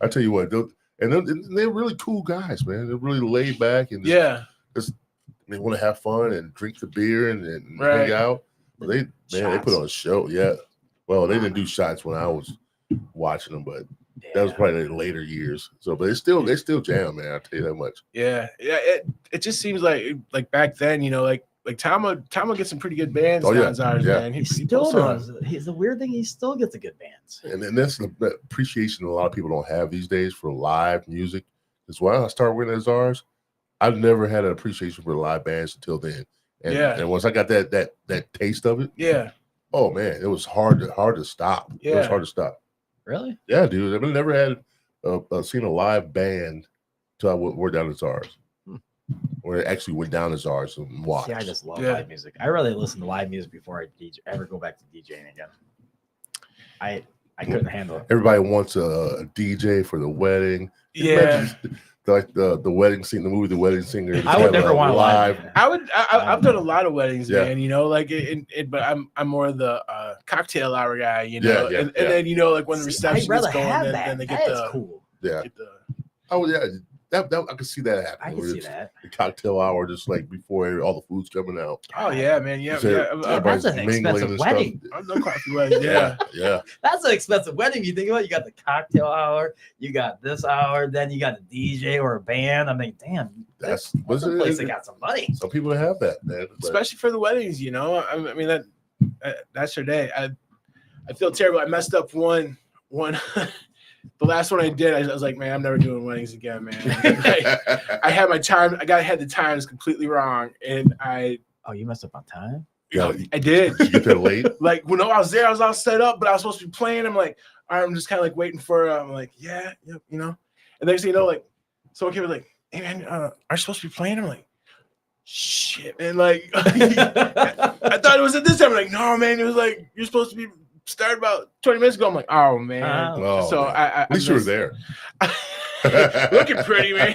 I tell you what, they're really cool guys, man. They're really laid back and Yeah. they want to have fun and drink the beer and Right. hang out. But they put on a show. Yeah. Well, they didn't do shots when I was watching them, but that was probably in later years. So, but they still jam, man. I'll tell you that much. Yeah. Yeah. It just seems like back then, like Tom will get some pretty good bands Oh, yeah. down ours, Yeah. man. He still does. He's the weird thing. He still gets a good bands. And that's the appreciation a lot of people don't have these days for live music. Is why I started working at Czars. I've never had an appreciation for live bands until then. And, Yeah. and once I got that taste of it, Yeah. oh man, it was hard to stop. It was Yeah. hard to stop. Really? Yeah, dude. I've never had seen a live band till I worked down at Czars. Where I actually went down to Czars and watched. See, I just love Yeah. live music. I really listen to live music before I ever go back to DJing again. I couldn't handle it. Everybody wants a DJ for the wedding. Yeah. Imagine, like the wedding scene, the movie The Wedding Singer. just I would have never a want a live. I've done a lot of weddings, Yeah. man. But I'm more the cocktail hour guy, Yeah, yeah, and yeah. then like when the See, reception I'd rather is going, have then, that. then they get That's the cool. Yeah. get the Oh yeah. That I could see that happening. I can where see it's that. The cocktail hour, just like before all the food's coming out. Oh yeah, man. Yeah, So yeah. everybody's That's an mingling expensive and stuff. wedding. I've done quite a few weddings. Yeah. Yeah. That's an expensive wedding. You think about it, you got the cocktail hour, you got this hour, then you got a DJ or a band. I mean, damn, That's that's a place that got some money. Some people have that, man. But Especially for the weddings, I mean that's their day. I feel terrible. I messed up one. The last one I did, I was like, man, I'm never doing weddings again, man. I had my time. I had the times completely wrong, and Oh, you messed up on time? Yeah, I did. Did you get there late? Like when I was there, I was all set up, but I was supposed to be playing. I'm like, all right, I'm just kind of like waiting for. I'm like, yeah, you know. And next thing you know, like someone came like, hey man, are you supposed to be playing? I'm like, shit, man. Like I thought it was at this time. I'm like, no, man. It was like you're supposed to be started about 20 minutes ago. I'm like, oh man. So man. I at least you were there. Looking pretty, man.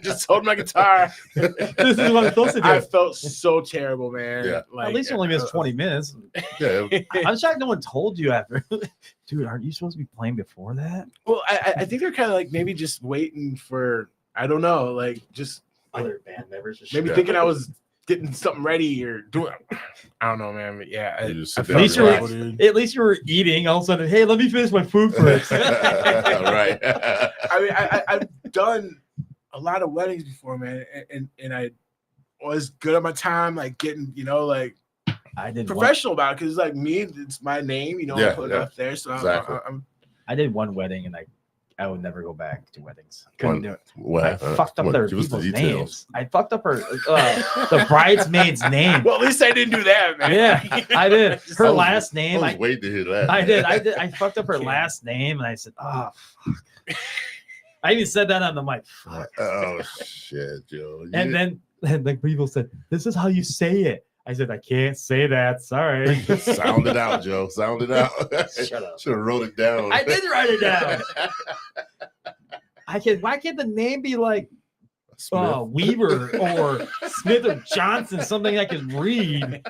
Just holding my guitar. This is what I'm supposed to do. I felt so terrible, man. Yeah. Like, At least you only missed 20 minutes. Yeah. I'm shocked no one told you after. Dude, aren't you supposed to be playing before that? Well, I think they're kind of like maybe just waiting for, I don't know, like just Other band members. maybe thinking I was getting something ready or doing. I don't know, man. But yeah, I At least at least you were eating. All of a sudden, hey, let me finish my food first. Right. I mean, I've done a lot of weddings before, man, and I was good at my time, like getting, like I did professional about it because it's like me, it's my name, Yeah, I put it up there. So exactly. I did one wedding and I would never go back to weddings. Couldn't do it. What? I fucked up their give us the people's details. names. I fucked up her the bridesmaid's name. well, at least I didn't do that, man. Yeah, I did. Her I was- last I name. was waiting to hear that. I did. I fucked up her last name, and I said, "Oh, fuck." I even said that on the mic. Fuck. Oh shit, Joe. And then like people said, "This is how you say it." I said, "I can't say that. Sorry." Sound it out, Joe. Sound it out. Shut up. Should have wrote it down. I did write it down. Why can't the name be like Weaver or Smith or Johnson, something I can read?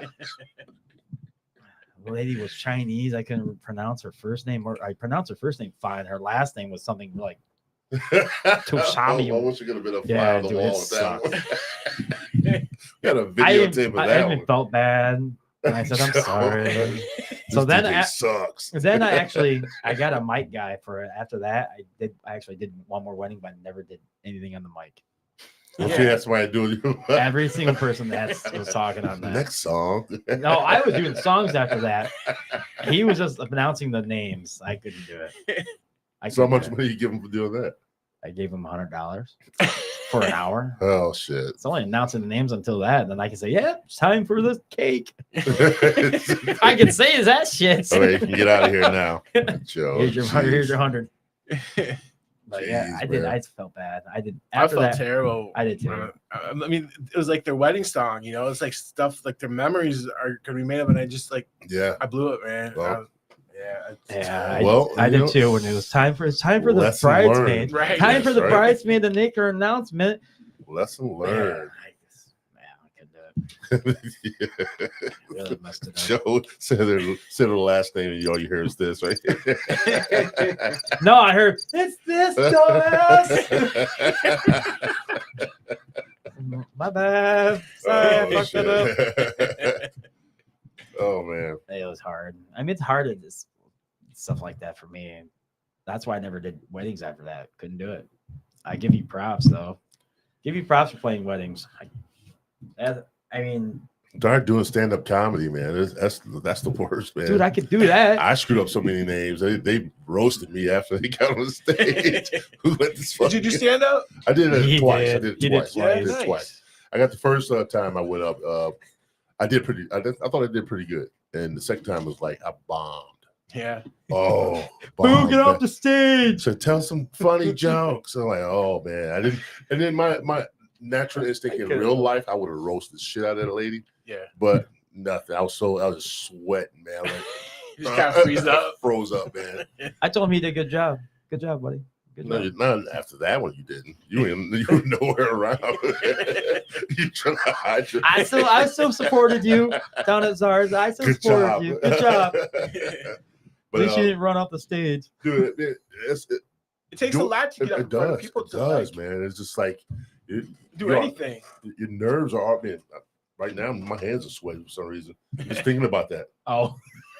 The lady was Chinese. I couldn't pronounce her first name, or I pronounced her first name fine. Her last name was something like Toshabi. I wish you could have been a fly Yeah, on the dude, wall it with that one. sucked. You got a videotape of I that even one. felt bad. And I said, I'm sorry. So This then DJ sucks. Then I got a mic guy for it. After that, I actually did one more wedding, but I never did anything on the mic. Okay, that's why I do it. Every single person that was talking on that. Next song. No, I was doing songs after that. He was just announcing the names. I couldn't do it. So how much money you give him for doing that? I gave him $100 for an hour. Oh shit! It's only announcing the names until that, and then I can say, "Yeah, it's time for the cake." I can say that shit. Okay, you can get out of here now, Joe. Here's your $100. Here's your $100. But Jeez, yeah, I did. man. I felt bad. I did. I After felt that, terrible. I did too. I mean, it was like their wedding song, It's like stuff like their memories are gonna be made up, and I just Yeah. I blew it, man. Well, Yeah, Well, I you know, did too. When it was time for the lesson bridesmaid, learned. Right. time for the Right. bridesmaid to make her announcement. Lesson Man, learned. I couldn't do it. Really messed it up. Joe said her last name, and all you hear is this, right? No, I heard it's this dumbass. My bad. Sorry, I fucked it up. Oh man. It was hard. I mean, it's hard to just stuff like that for me. That's why I never did weddings after that. Couldn't do it. I give you props though. Give you props for playing weddings. I mean, Start doing stand-up comedy, man. That's the worst, man. dude, I could do that. I screwed up so many names. They roasted me after they got on the stage. Who let this Did you do stand up? I did it He twice. did. I did it He did twice. I twice. did it twice. I got the first time I went up. I did pretty. I thought I did pretty good, and the second time was like I bombed. Yeah. Oh, Boo, get off the stage. So tell some funny jokes. I'm like, oh man, I didn't. And then my natural instinct in real life, I would have roasted the shit out of that lady. Yeah. But nothing. I was just sweating, man. Like, You just kind of freeze up. Froze up, man. I told him he did a good job. Good job, buddy. Good No, job. not after that one. You didn't. You were nowhere around. You trying to hide your. I still supported you down at Czars. I still Good supported job. you. Good job. But, At least you didn't run off the stage. dude, it takes a lot to get up in front of people It to does, like, man. It's just like do you're- anything. Your nerves are man. Right now, my hands are sweaty for some reason. Just thinking about that, Oh.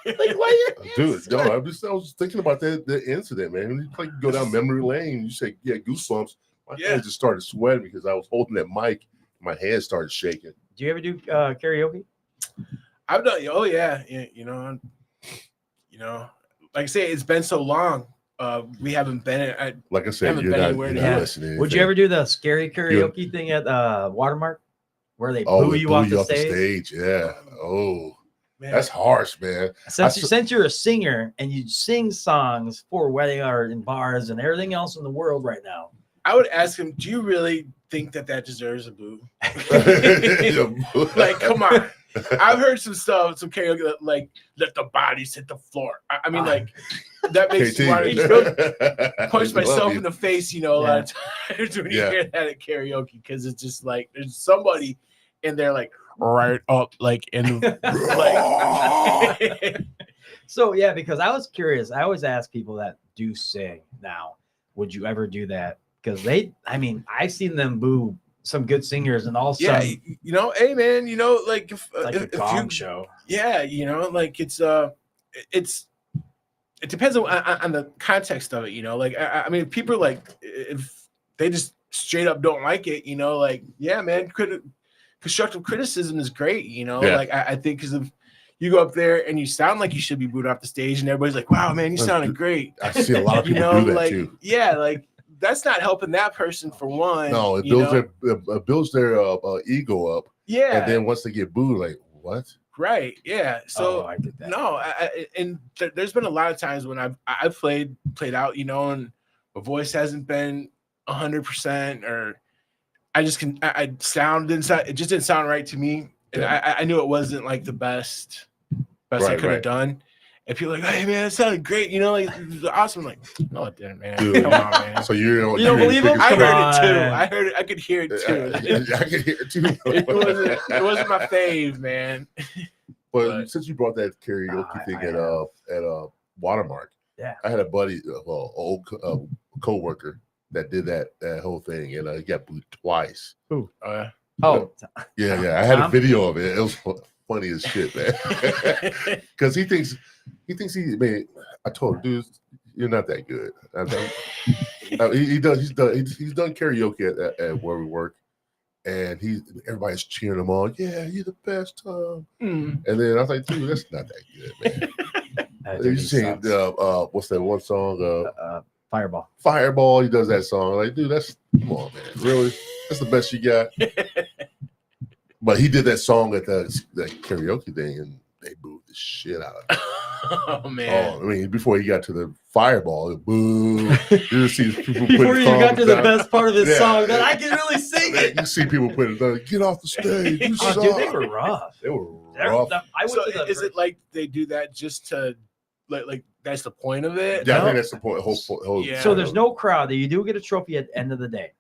Like, why dude. No, I was thinking about the incident, man. You like go down memory lane. You say, yeah, goosebumps. My Yeah. hands just started sweating because I was holding that mic. My hands started shaking. Do you ever do karaoke? I've done. Oh yeah. Like I say, it's been so long. We haven't been. Like I said, haven't you're been not anywhere you're near. not listening. Would you ever do the scary karaoke thing at Watermark? where they Oh, boo they you boo off you the off the stage. stage. Yeah. Oh, Man. that's harsh, man. Since you're a singer and you sing songs for where they are in bars and everything else in the world right now. I would ask him, do you really think that deserves a boo? Like, come on. I've heard some stuff, some karaoke, like, let the bodies hit the floor. I mean, like, that makes me want to punch myself in the face, a lot of times when you hear that at karaoke, because it's just like there's somebody in there, like, right up, like, in like. So, yeah, because I was curious. I always ask people that do sing now, would you ever do that? Because I've seen them boo some good singers and also Hey man, like if a gong show. Yeah, like it depends on the context of it, like I mean, if people like, if they just straight up don't like it, like, yeah, man, constructive criticism is great, like I think, because if you go up there and you sound like you should be booed off the stage and everybody's like, wow, man, you sounded great. I see a lot of people do that like, too. Yeah, like, that's not helping that person, for one. No, it builds their ego up. Yeah. And then once they get booed, like, what? Right. Yeah. So I did that. No, there's been a lot of times when I've played out, and my voice hasn't been 100%, or I sound inside. It just didn't sound right to me, and I knew it wasn't like the best I could have done. And people are like, hey man, it sounded great, like, it was awesome. I'm like, no, it didn't, man. Dude. Come on, man. So you don't believe him? I heard it too. I heard it. I could hear it too. I could hear it too. It wasn't my fave, man. But since you brought that karaoke thing at Watermark, I had a buddy, old co-worker that did that whole thing, and he got booed twice. Who? Yeah. I had a video of it. It was funny as shit, man. Because he thinks man. I told him, dude, you're not that good. He's done karaoke at where we work, and everybody's cheering him on. Yeah, you're the best, Tom. And then I was like, dude, that's not that good, man. You sing what's that one song? Fireball. Fireball. He does that song. Like, dude, come on, man. Really? That's the best you got? But he did that song at that karaoke thing, and they booed the shit out of him. Oh man! I mean, before he got to the Fireball, boo! You just see people before you got to the best part of his song, that I can really sing it. You see people putting it, get off the stage. You suck. Dude, they were rough. They were rough. Is it like they do that just to like that's the point of it? Yeah, I think that's the point. So there's no crowd. You do get a trophy at the end of the day.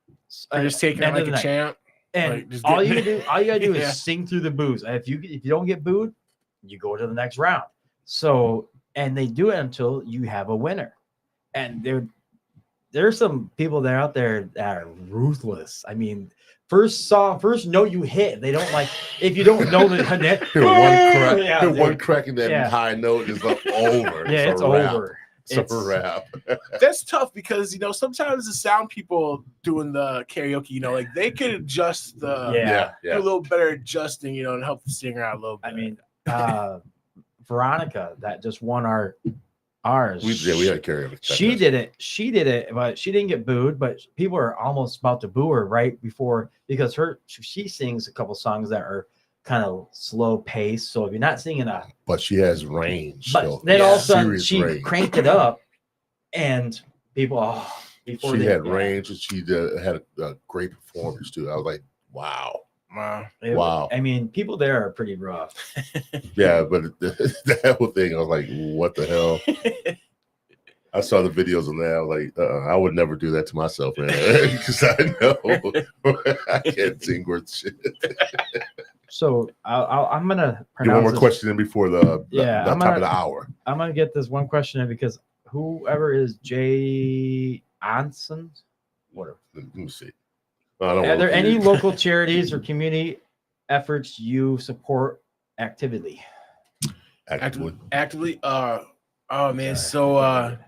You're just taking it like a champ. And like, all you gotta do is sing through the boos. If you don't get booed, you go to the next round. So, and they do it until you have a winner. And there's some people that are out there that are ruthless. I mean, first note you hit, they don't like. If you don't know the one crack in that high note is like over. Yeah, it's over. It's a wrap. That's tough because sometimes the sound people doing the karaoke, like they could adjust do a little better adjusting, and help the singer out a little bit. I mean, Veronica that just won ours. We had karaoke. She did it, but she didn't get booed. But people are almost about to boo her right before, because she sings a couple songs that are kind of slow pace. So if you're not singing but she has range. But then all of a sudden she cranked it up, and people before she had range, and she had a great performance too. I was like, wow. I mean, people there are pretty rough. Yeah, but that whole thing, I was like, what the hell? I saw the videos on that. I was like, I would never do that to myself, man, because I know I can't sing worth shit. So I'm gonna get one more question in before the top of the hour. I'm gonna get this one question in, because whoever is Jay Anson, whatever. Let me see. Are there any local charities or community efforts you support actively? Actively? Oh man. So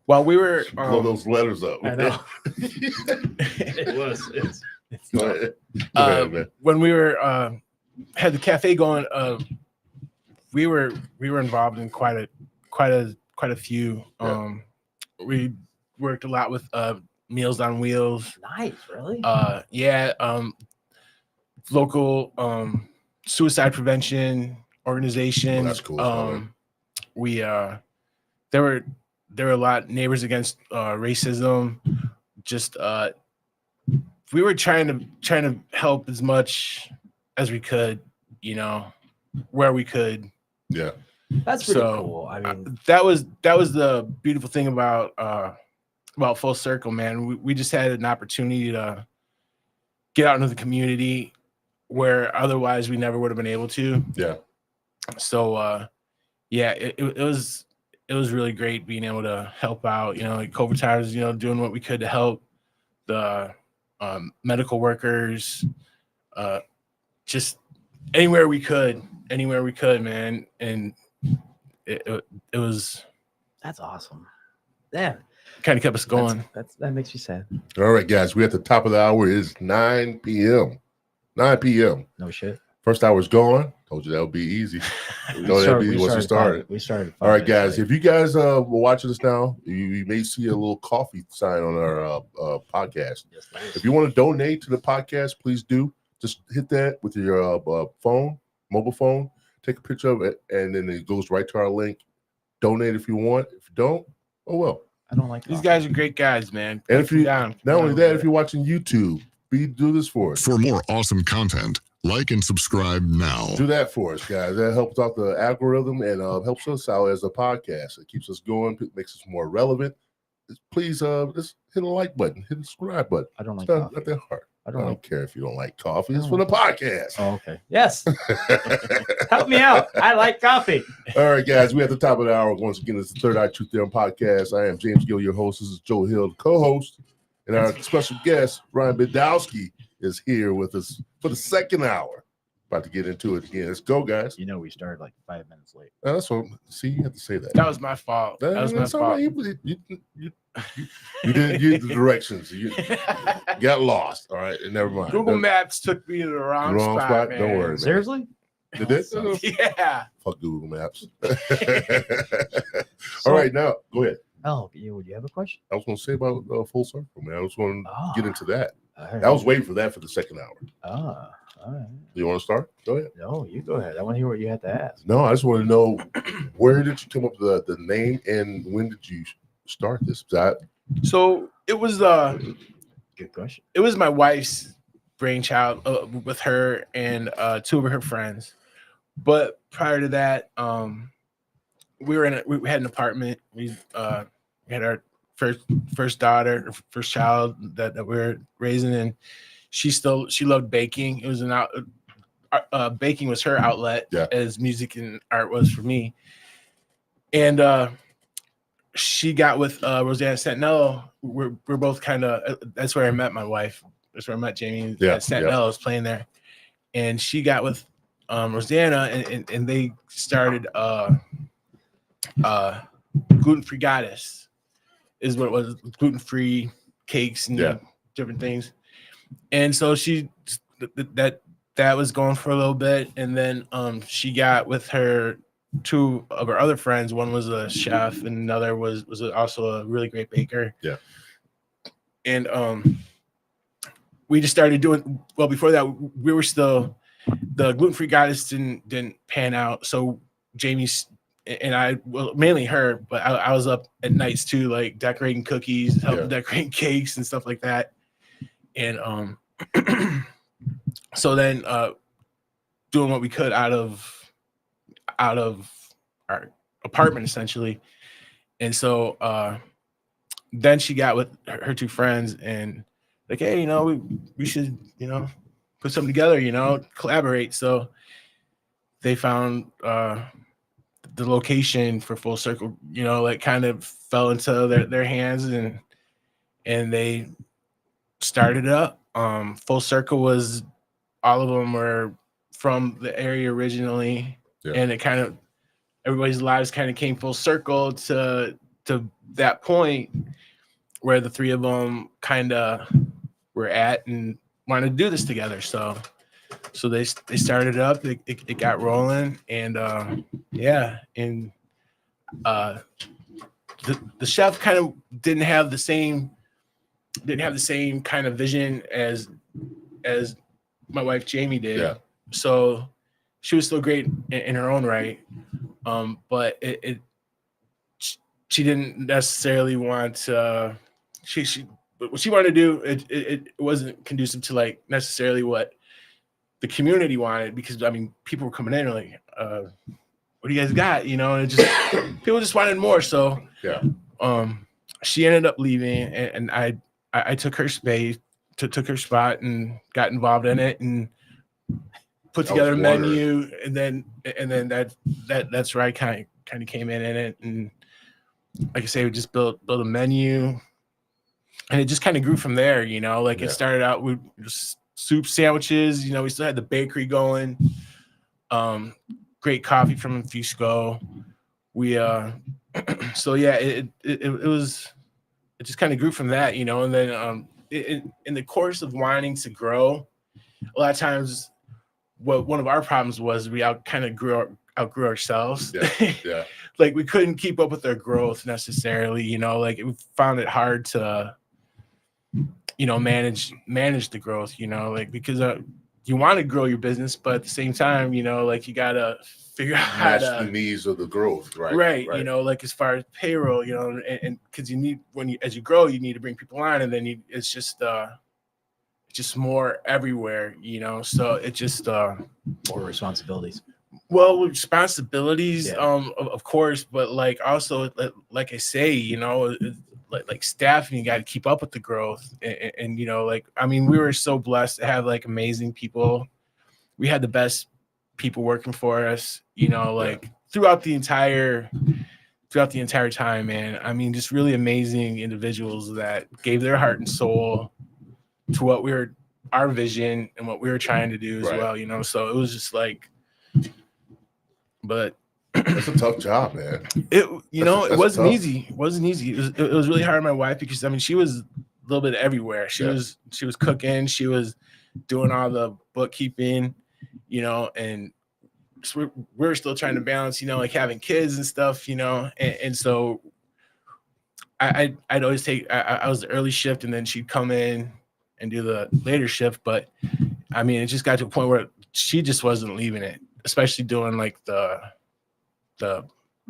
while we were blow those letters up. I know. It was. It's Go ahead, man. When we were had the cafe going, we were involved in quite a few. We worked a lot with Meals on Wheels. Nice, really? local suicide prevention organization. Oh, that's cool. We there were a lot neighbors against racism. Just we were trying to help as much as we could, where we could. Yeah. That's pretty cool. I mean, that was the beautiful thing about Full Circle, man. We just had an opportunity to get out into the community where otherwise we never would have been able to. Yeah. So it was really great being able to help out, like COVID times, doing what we could to help the medical workers, just anywhere we could, man. And it was, that's awesome. Yeah. Kind of kept us going. That makes you sad. All right, guys. We're at the top of the hour. It's 9 p.m. 9 p.m. No shit. First hour's gone. Told you that would be easy. We know that'd be easy once we started. We started. All right, guys. If you guys were watching us now, you may see a little coffee sign on our podcast. Yes, if you want to donate to the podcast, please do. Just hit that with your mobile phone. Take a picture of it, and then it goes right to our link. Donate if you want. If you don't, oh well. I don't like these guys are great guys, man. And if you not only that, if you're watching YouTube, do this for us. For more awesome content, like and subscribe now. Do that for us, guys. That helps out the algorithm and helps us out as a podcast. It keeps us going, makes us more relevant. Please just hit a like button, hit the subscribe button. I don't like coffee. Not that hard. I don't care if you don't like coffee. It's for the podcast. Oh, okay. Yes. Help me out. I like coffee. All right, guys. We're at the top of the hour. Once again, it's the Third Eye Truth Theorem podcast. I am James Gill, your host. This is Joe Hill, the co-host. And our special guest, Ryan Bendoski, is here with us for the second hour. About to get into it again. Let's go, guys. We started like 5 minutes late. That's what. See, you have to say that. That was my fault. That was my fault. Right. You didn't get the directions. You got lost. All right, and never mind. Google Maps took me to the wrong spot. Man. Don't worry. Man. Seriously? Did it? Yeah. Fuck Google Maps. All right, now go ahead. Oh, you have a question? I was going to say about Full Circle, man. I was going to get into that. Right. I was waiting for that for the second hour. All right. You want to start? Go ahead. No, you go ahead. I want to hear what you had to ask. No, I just want to know, where did you come up with the name, and when did you start this? So it was good question. It was my wife's brainchild with her and two of her friends. But prior to that, we had an apartment. We had our first daughter, first child that we were raising, and she loved baking. It was baking was her outlet, as music and art was for me. And she got with Rosanna Santinello. We're both kind of, that's where I met my wife. That's where I met Jamie. Santinello was playing there, and she got with Rosanna, and they started gluten-free goddess, is what it was. Gluten-free cakes and different things. And so that was going for a little bit, and then she got with her two of her other friends. One was a chef, and another was also a really great baker. Yeah. And we just started doing well. Before that, we were still, the gluten-free goddess didn't pan out. So Jamie's and I, well, mainly her, but I was up at nights too, like decorating cookies, helping decorating cakes and stuff like that. And so then doing what we could out of our apartment essentially. And so then she got with her two friends and like, hey, we should, put something together, collaborate. So they found the location for Full Circle, like kind of fell into their hands, and they started up. Full Circle was, all of them were from the area originally, and it kind of, everybody's lives kind of came full circle to that point where the three of them kind of were at and wanted to do this together. So they started up. It got rolling, and and the chef kind of didn't have the same kind of vision as my wife Jamie did. Yeah. So she was still great in her own right, but she didn't necessarily want she what she wanted to do. It wasn't conducive to like necessarily what the community wanted, because I mean people were coming in and like, what do you guys got? You know, and it just people just wanted more. So Yeah. She ended up leaving, and I took her space, took her spot, and got involved in it, and put together a menu, and then that's where I kind of came in it, and like I say, we just built a menu, and it just kind of grew from there. You know, like it started out with just soup sandwiches. You know, we still had the bakery going. Great coffee from Fusco. We so yeah, it just kind of grew from that, you know. And then in the course of wanting to grow, a lot of times one of our problems was we outgrew ourselves. Yeah. Like we couldn't keep up with our growth necessarily, you know. Like we found it hard to, you know, manage the growth, you know, like because you want to grow your business, but at the same time, you know, like you gotta figure out how match to the needs of the growth, right? Right. You know, like as far as payroll, you know, and because you need as you grow, you need to bring people on, and then it's just more everywhere, you know. So it just more responsibilities. Well, responsibilities, of course, but like also, like I say, you know, like staffing, you got to keep up with the growth, and you know, like I mean, we were so blessed to have like amazing people. We had the best people working for us, you know, like throughout the entire time, man. I mean, just really amazing individuals that gave their heart and soul to what our vision and what we were trying to do as well, you know. So it was just like, but it's a tough job, man. It wasn't easy. It wasn't easy. It was really hard on my wife, because I mean she was a little bit everywhere. She was cooking, she was doing all the bookkeeping, you know, and so we're still trying to balance, you know, like having kids and stuff, you know, and so I'd always I was the early shift, and then she'd come in and do the later shift. But I mean, it just got to a point where she just wasn't leaving it, especially doing like the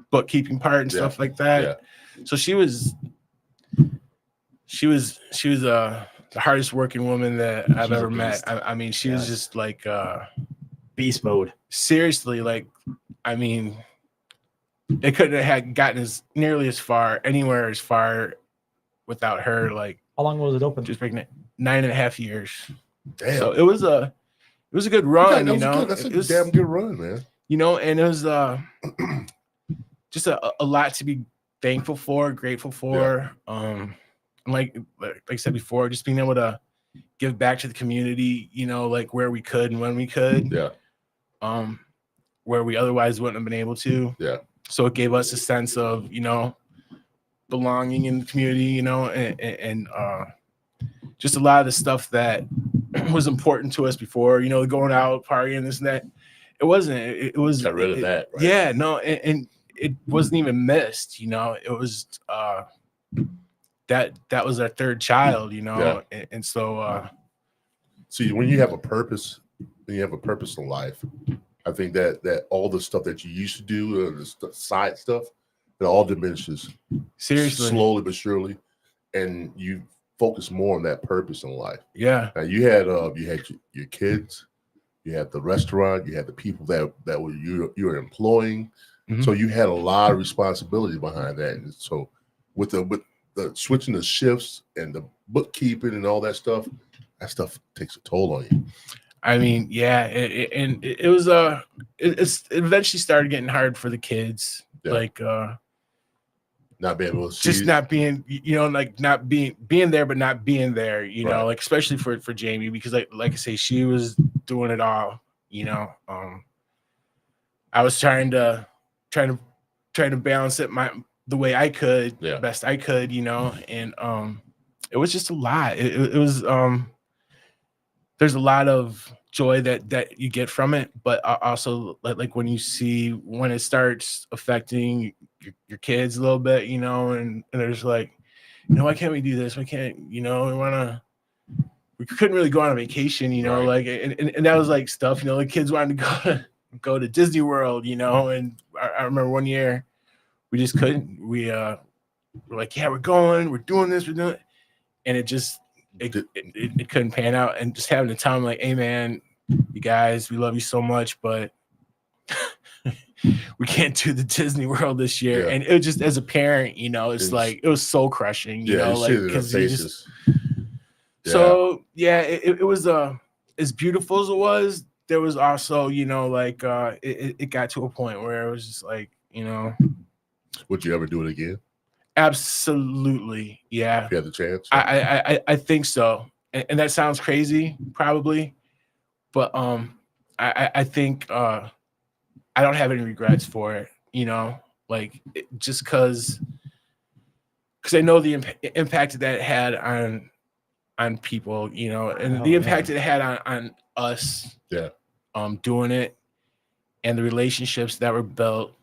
bookkeeping part and stuff like that. So she was the hardest working woman that I've ever met. I mean, she was just like beast mode. Seriously, like I mean, it couldn't have gotten nearly as far without her. Like, how long was it open? Just breaking it 9.5 years. Damn. So it was a good run, you know. That's a damn good run, man. You know, and it was just a lot to be thankful for, grateful for. Like I said before, just being able to give back to the community, you know, like where we could and when we could. Where we otherwise wouldn't have been able to. So it gave us a sense of, you know, belonging in the community, you know, and just a lot of the stuff that was important to us before, you know, going out, partying, this and that. It wasn't. It was got rid of that. Right? Yeah, no, and it wasn't even missed. You know, it was that was our third child. You know, and so. See, when you have a purpose, in life, I think that all the stuff that you used to do, the side stuff, it all diminishes. Seriously, slowly but surely, and you focus more on that purpose in life. Yeah. Now you had your kids, you had the restaurant, you had the people that were you were employing. Mm-hmm. So you had a lot of responsibility behind that. And so with the switching the shifts and the bookkeeping and all that stuff takes a toll on you. I mean, yeah, it was it eventually started getting hard for the kids. Like not being able to see, just not being, you know, like not being there, but not being there, you know, like especially for Jamie, because like I say, she was doing it all, you know. I was trying to balance it the way I could, best I could, you know, and it was just a lot. It was there's a lot of joy that you get from it, but also like when you see when it starts affecting your kids a little bit, you know, and there's like, you know, why can't we do this? Why can't, you know, we we couldn't really go on a vacation, you know, Right. like, and that was like stuff, you know, the kids wanted to go to Disney World, you know, and I remember one year we just couldn't. We're like, yeah, we're going, we're doing this, we're doing it. And it just, it couldn't pan out. And just having to tell them like, hey man, you guys, we love you so much, but we can't do the Disney World this year. Yeah. And it was just, as a parent, you know, it's like, it was soul crushing, you know, like, because you just, so yeah, it was as beautiful as it was, there was also, you know, like it got to a point where it was just like, you know, would you ever do it again? Absolutely, yeah. If you had the chance? I think so. And that sounds crazy, probably, but I think I don't have any regrets for it, you know, like just because I know the impact that it had on people, you know, and the impact it had on us, doing it, and the relationships that were built,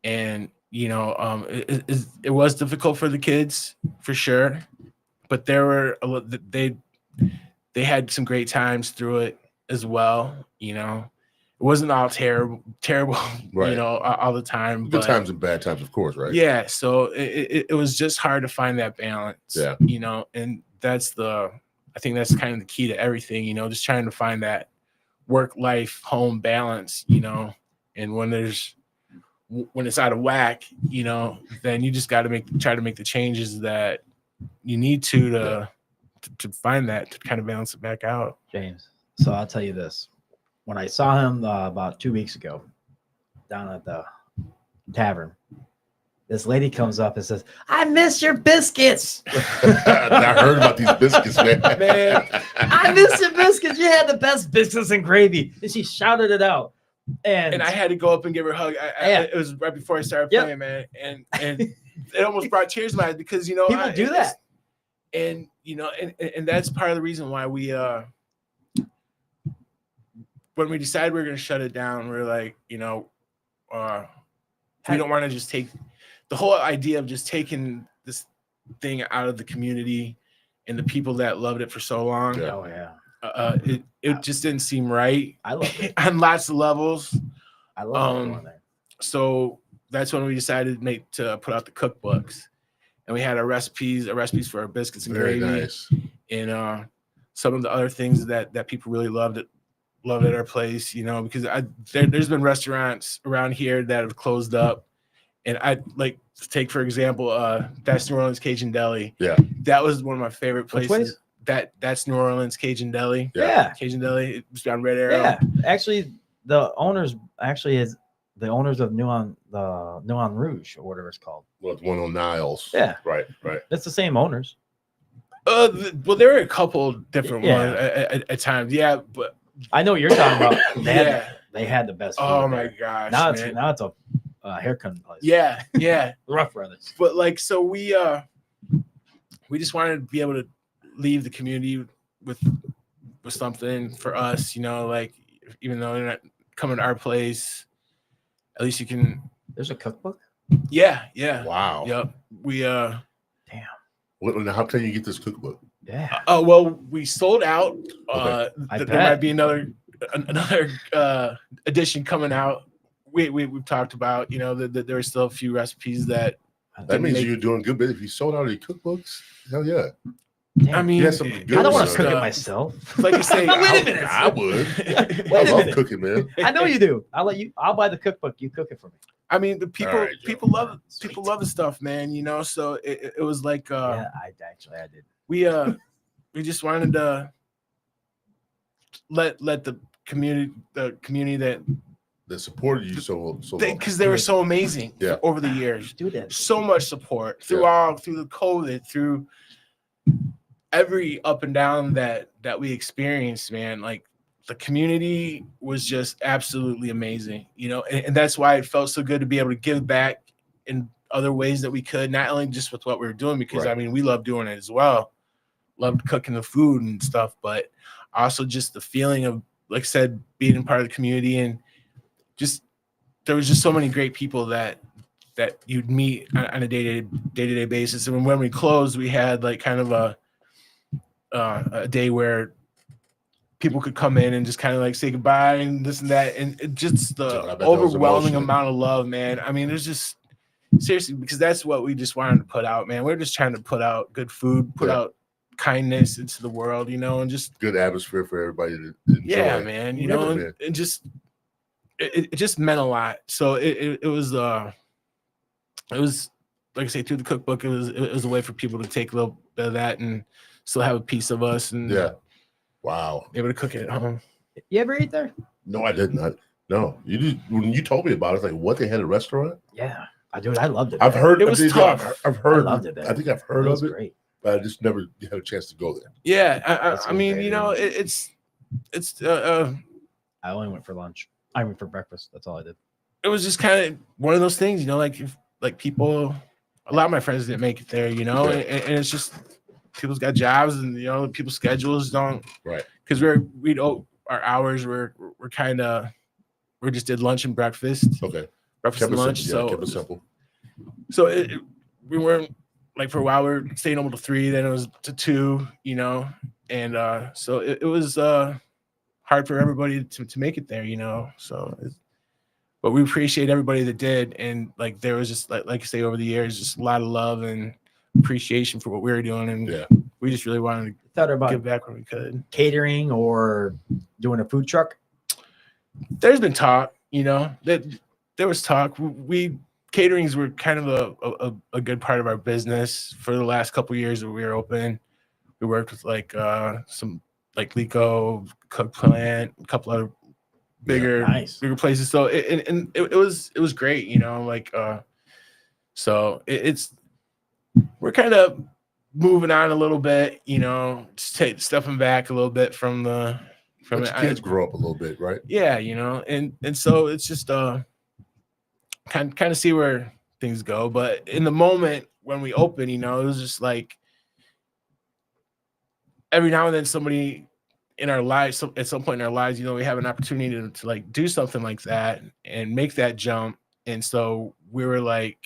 and you know, it was difficult for the kids for sure, but there were they had some great times through it as well, you know. It wasn't all terrible, right. You know, all the time. Good times and bad times, of course, right? Yeah, so it was just hard to find that balance, you know, and I think that's kind of the key to everything, you know, just trying to find that work-life home balance, you know, and when it's out of whack, you know, then you just got to try to make the changes that you need to find that, to kind of balance it back out. James, so I'll tell you this. When I saw him about 2 weeks ago down at the tavern, this lady comes up and says, I miss your biscuits. I heard about these biscuits, man. I miss your biscuits. You had the best biscuits and gravy. And she shouted it out. And I had to go up and give her a hug. It was right before I started playing, man. And it almost brought tears to my eyes because, you know, people do that. And, you know, and that's part of the reason why we, when we decided we were going to shut it down, we we're like, you know, we don't want to just take the whole idea of just taking this thing out of the community and the people that loved it for so long. Oh, yeah. It just didn't seem right. I love it on lots of levels. I love going there. So that's when we decided to put out the cookbooks, and we had our recipes for our biscuits and Very gravy, nice. And some of the other things that people really loved at our place, you know, because there's been restaurants around here that have closed up, and I like take for example that's New Orleans Cajun Deli. Yeah, that was one of my favorite places. That's New Orleans Cajun Deli. Yeah. Cajun Deli. It's on Red Arrow. Yeah. Actually, the owners is the owners of Nuon Rouge or whatever it's called. Well, it's one on Niles. Yeah. Right. It's the same owners. Well, there were a couple different ones at times. Yeah, but I know what you're talking about. They had the best food. Oh my gosh. Now it's a haircut place. Yeah. Rough Brothers. But like, so we just wanted to be able to leave the community with something for us, you know, like even though they're not coming to our place, at least you can. There's a cookbook. Yeah. Wow. Yep. We Damn. How can you get this cookbook? Yeah. Oh well, we sold out. Okay. There might be another edition coming out. We've talked about, you know, that there are still a few recipes that means you're doing good. But if you sold out of your cookbooks, hell yeah. Damn. I mean, I don't want to cook it myself. Like you say, Wait a minute. I would. Wait I a love minute. cooking, man. I know you do. I'll buy the cookbook. You cook it for me. I mean, the people All right, people love it. People love the stuff, man. You know, so it was like I did. We just wanted to let the community that supported you so long. Because they were so amazing over the years. Do that. So much support through the COVID, through every up and down that we experienced, man. Like the community was just absolutely amazing, you know, and that's why it felt so good to be able to give back in other ways that we could, not only just with what we were doing, because I mean, we love doing it as well. Loved cooking the food and stuff, but also just the feeling of, like I said, being a part of the community, and just there was just so many great people that you'd meet on a day-to-day basis. And when we closed, we had like kind of a day where people could come in and just kind of like say goodbye and this and that, and just the overwhelming amount of love, man. I mean, it's just seriously, because that's what we just wanted to put out, man. We're just trying to put out good food, put out kindness into the world, and just good atmosphere for everybody to enjoy. Yeah, man. And it just it just meant a lot. So it was like I say, through the cookbook, it was a way for people to take a little bit of that and still have a piece of us, and wow, able to cook it at home. You ever eat there? No, I did not. No, you did. When you told me about it, it's like, what, they had a restaurant? Yeah, I loved it. I've heard it was tough. I've heard. I loved it there. I think I've heard of it, great. but I just never had a chance to go there. Yeah, I mean, it's. I only went for lunch. I went for breakfast. That's all I did. It was just kind of one of those things, like people. A lot of my friends didn't make it there, and it's just people's got jobs, and people's schedules don't. Right. Because our hours were kind of, we just did lunch and breakfast. Okay. Breakfast and lunch. Kept it simple. So we weren't, like, for a while we were staying over to 3, then it was to 2, and so it was hard for everybody to make it there, So, but we appreciate everybody that did, and like there was just like I say, over the years, just a lot of love and appreciation for what we were doing, and we just really wanted to give back when we could. Catering or doing a food truck? There's been talk, that there was talk. Caterings were kind of a good part of our business for the last couple of years that we were open. We worked with like some like Lico, Cook Plant, a couple other bigger places. So it was great, so we're kind of moving on a little bit, just stepping back a little bit from the kids grow up a little bit, right? Yeah, and so it's just kind of see where things go. But in the moment when we open, it was just like every now and then somebody in our lives, at some point in our lives, we have an opportunity to like do something like that and make that jump. And so we were like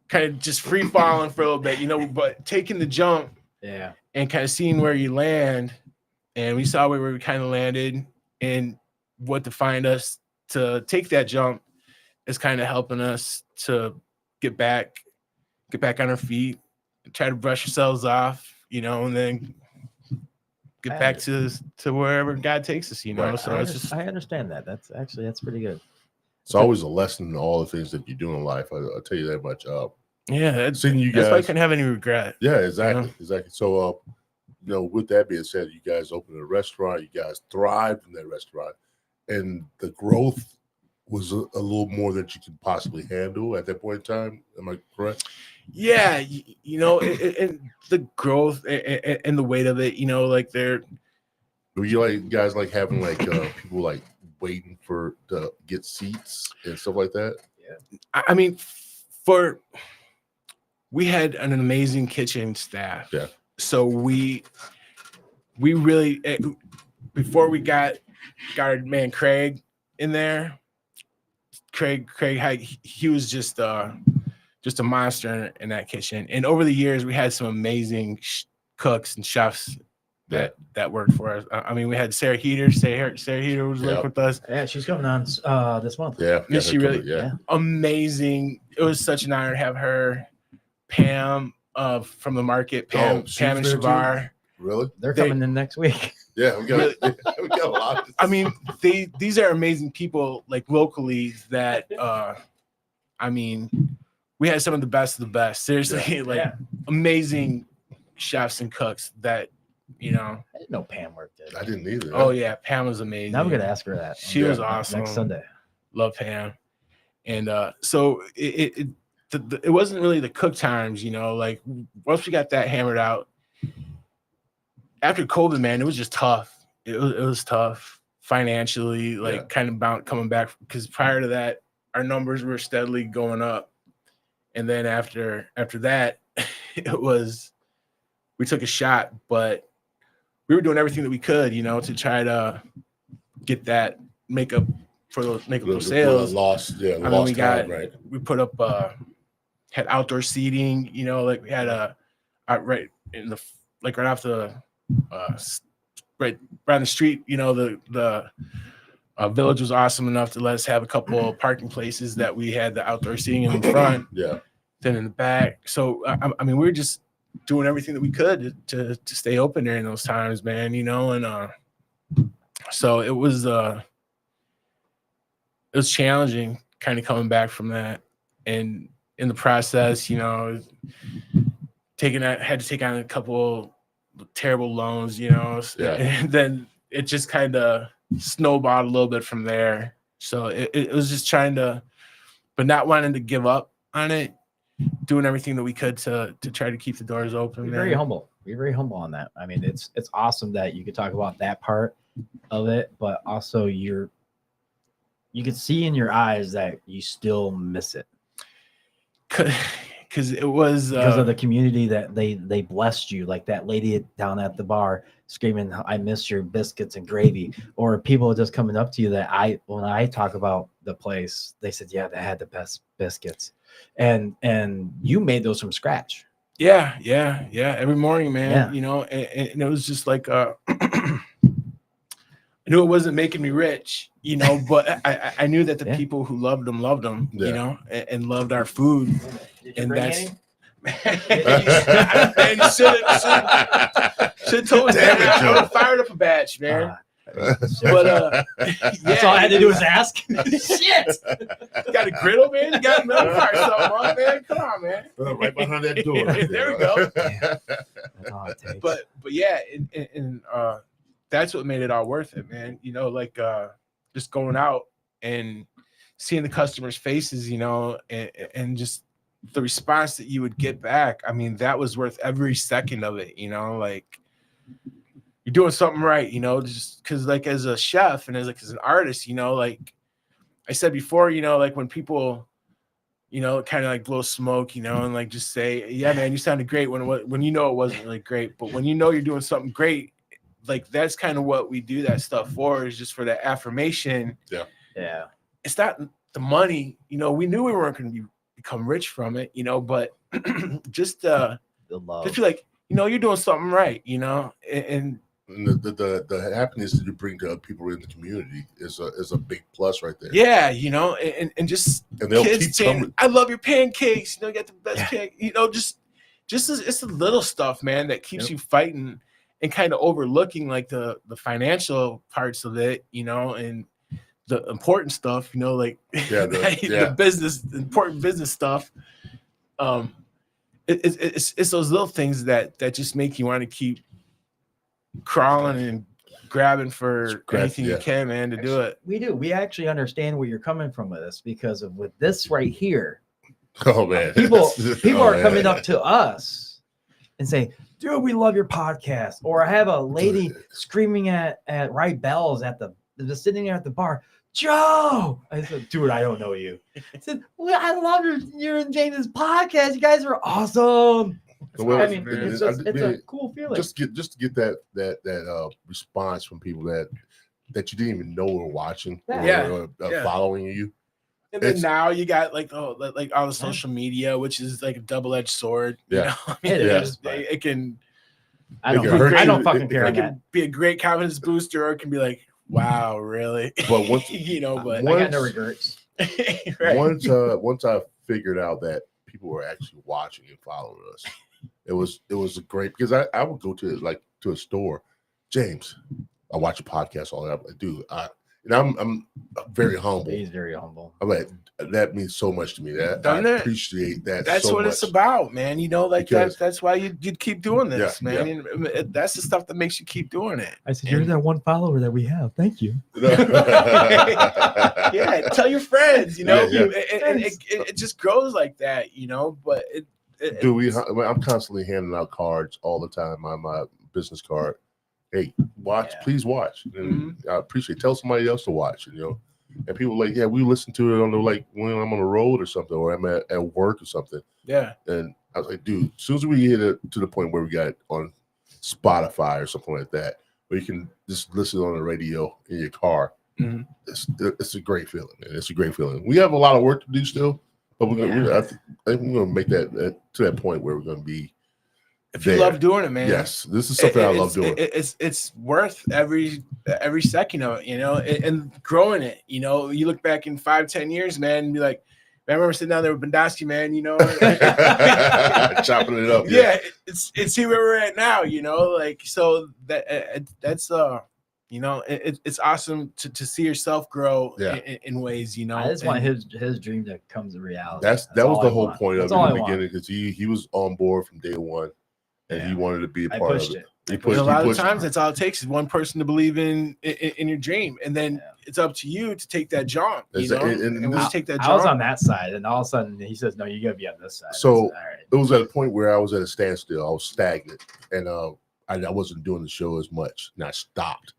kind of just free falling for a little bit, but taking the jump and kind of seeing where you land. And we saw where we kind of landed, and what defined us to take that jump is kind of helping us to get back on our feet, try to brush ourselves off, and then get back to wherever God takes us, Right. So I understand that. That's pretty good. It's always a lesson in all the things that you do in life. I'll tell you that much. Seeing you guys, that's why I couldn't have any regret. Yeah, exactly. So, with that being said, you guys opened a restaurant. You guys thrived in that restaurant, and the growth was a little more than you could possibly handle at that point in time. Am I correct? Yeah, and the growth and the weight of it, like were you like guys like having like people like waiting to get seats and stuff like that? Yeah, I mean, we had an amazing kitchen staff. Yeah. So we really, before we got our man Craig in there, Craig, he was just a monster in that kitchen. And over the years, we had some amazing cooks and chefs that worked for us. I mean, we had Sarah Heater. Sarah Heater was working with us. Yeah, she's coming on this month. Yeah, she really amazing. It was such an honor to have her. Pam from the market, Pam and Shavar. Really? They're coming in next week. Yeah, we got a lot. I mean, these are amazing people, like locally, that I mean, we had some of the best. Seriously, amazing chefs and cooks that I didn't know Pam worked there. I didn't either. Oh yeah, Pam was amazing. Now I'm gonna ask her that. She was awesome. Next Sunday. Love Pam. And so it wasn't really the cook times, like once we got that hammered out, after COVID, man, it was just tough. It was tough financially, kind of coming back, because prior to that, our numbers were steadily going up. And then after that, we took a shot, but we were doing everything that we could, to try to get that makeup for those sales. We put up, had outdoor seating, like we had right in the like right off the right around the street. You know, the village was awesome enough to let us have a couple of parking places that we had the outdoor seating in the front, then in the back. So I mean, we were just doing everything that we could to stay open during those times, man. You know, and so it was challenging, kind of coming back from that, and in the process, you know, had to take on a couple terrible loans, you know, and then it just kind of snowballed a little bit from there. So it was just trying to, but not wanting to give up on it, doing everything that we could to try to keep the doors open. You're very humble. You're very humble on that. I mean, it's awesome that you could talk about that part of it, but also you could see in your eyes that you still miss it. Because it was because of the community that they blessed you, like that lady down at the bar screaming, "I miss your biscuits and gravy," or people just coming up to you that when I talk about the place, they said, "Yeah, they had the best biscuits," and you made those from scratch. Yeah. Every morning, man. Yeah. You know, and it was just like I knew it wasn't making me rich, you know, but I knew that the people who loved them, you know, and loved our food. And that's, man, you should have told me. I would have fired up a batch, man. But that's all I had to do was ask. Shit, got a griddle, man. You got a metal fire something on, man. Come on, man. Right behind that door. Right there we go. Yeah. That's all it takes. But yeah, and that's what made it all worth it, man. You know, like just going out and seeing the customers' faces, you know, and just the response that you would get back. I mean, that was worth every second of it, you know, like you're doing something right, you know, just because like as a chef and as an artist, you know, like I said before, you know, like when people, you know, kind of like blow smoke, you know, and like just say, yeah, man, you sounded great when you know it wasn't really great, but when you know you're doing something great, like that's kind of what we do that stuff for, is just for that affirmation. Yeah. It's not the money, you know, we knew we weren't going to become rich from it, you know, but just the love. Just feel like, you know, you're doing something right, you know, and the happiness that you bring to people in the community is a big plus right there. Yeah, you know, and just they'll kids keep saying, coming. I love your pancakes, you know, you got the best cake, you know, just it's the little stuff, man, that keeps you fighting and kind of overlooking like the financial parts of it, you know, and the important stuff, you know, like the business, important business stuff. It's those little things that just make you want to keep crawling and grabbing for anything you can, man, to do it. We do. We actually understand where you're coming from with this, because of with this right here. Oh man, people are coming up to us and saying, "Dude, we love your podcast." Or I have a lady screaming at right bells sitting there at the bar. Joe, I said, "Dude, I don't know you." I said, "Well, I love your and James' podcast. You guys are awesome." I mean, it's a cool feeling. Just to get that response from people that you didn't even know were watching, or following you. And then now you got like all the social media, which is like a double-edged sword. You know? I mean, it can. I don't fucking care. It can be a great confidence booster, or it can be like, wow, really? But once you know, but I got no regrets. Right. Once I figured out that people were actually watching and following us, it was a great, because I would go to a store, James, I watch a podcast all that. I do. I'm very humble. He's very humble. I'm like, that means so much to me. I appreciate that. That's so what much. It's about, man. You know, like that's why you'd keep doing this, man. Yeah. And that's the stuff that makes you keep doing it. I said, you're that one follower that we have. Thank you. Yeah, tell your friends. You know, it just grows like that. You know, but I'm constantly handing out cards all the time on my business card. Hey, please watch. And I appreciate it. Tell somebody else to watch, you know. And people are like, yeah, we listen to it on when I'm on the road or something, or I'm at work or something. Yeah. And I was like, dude, as soon as we hit it to the point where we got it on Spotify or something like that, where you can just listen on the radio in your car, it's a great feeling, man. It's a great feeling. We have a lot of work to do still, but I think we're gonna make that to that point where we're gonna be if you love doing it, man. Yes, this is something I love doing. It's worth every second of it, and growing it. You look back in 5-10 years, man, and be like, I remember sitting down there with Bendoski, man, chopping it up. Yeah, it's here where we're at now, like, so that's it's awesome to see yourself grow in ways, I just want his dream to come to reality. That was the whole point of it in the beginning, because he was on board from day one, and he wanted to be a part of it. A lot of times, that's all it takes is one person to believe in your dream, and then it's up to you to take that jump. And once you take that jump, I was on that side, and all of a sudden he says, "No, you gotta be on this side." So it was at a point where I was at a standstill. I was stagnant, and I wasn't doing the show as much, and I stopped.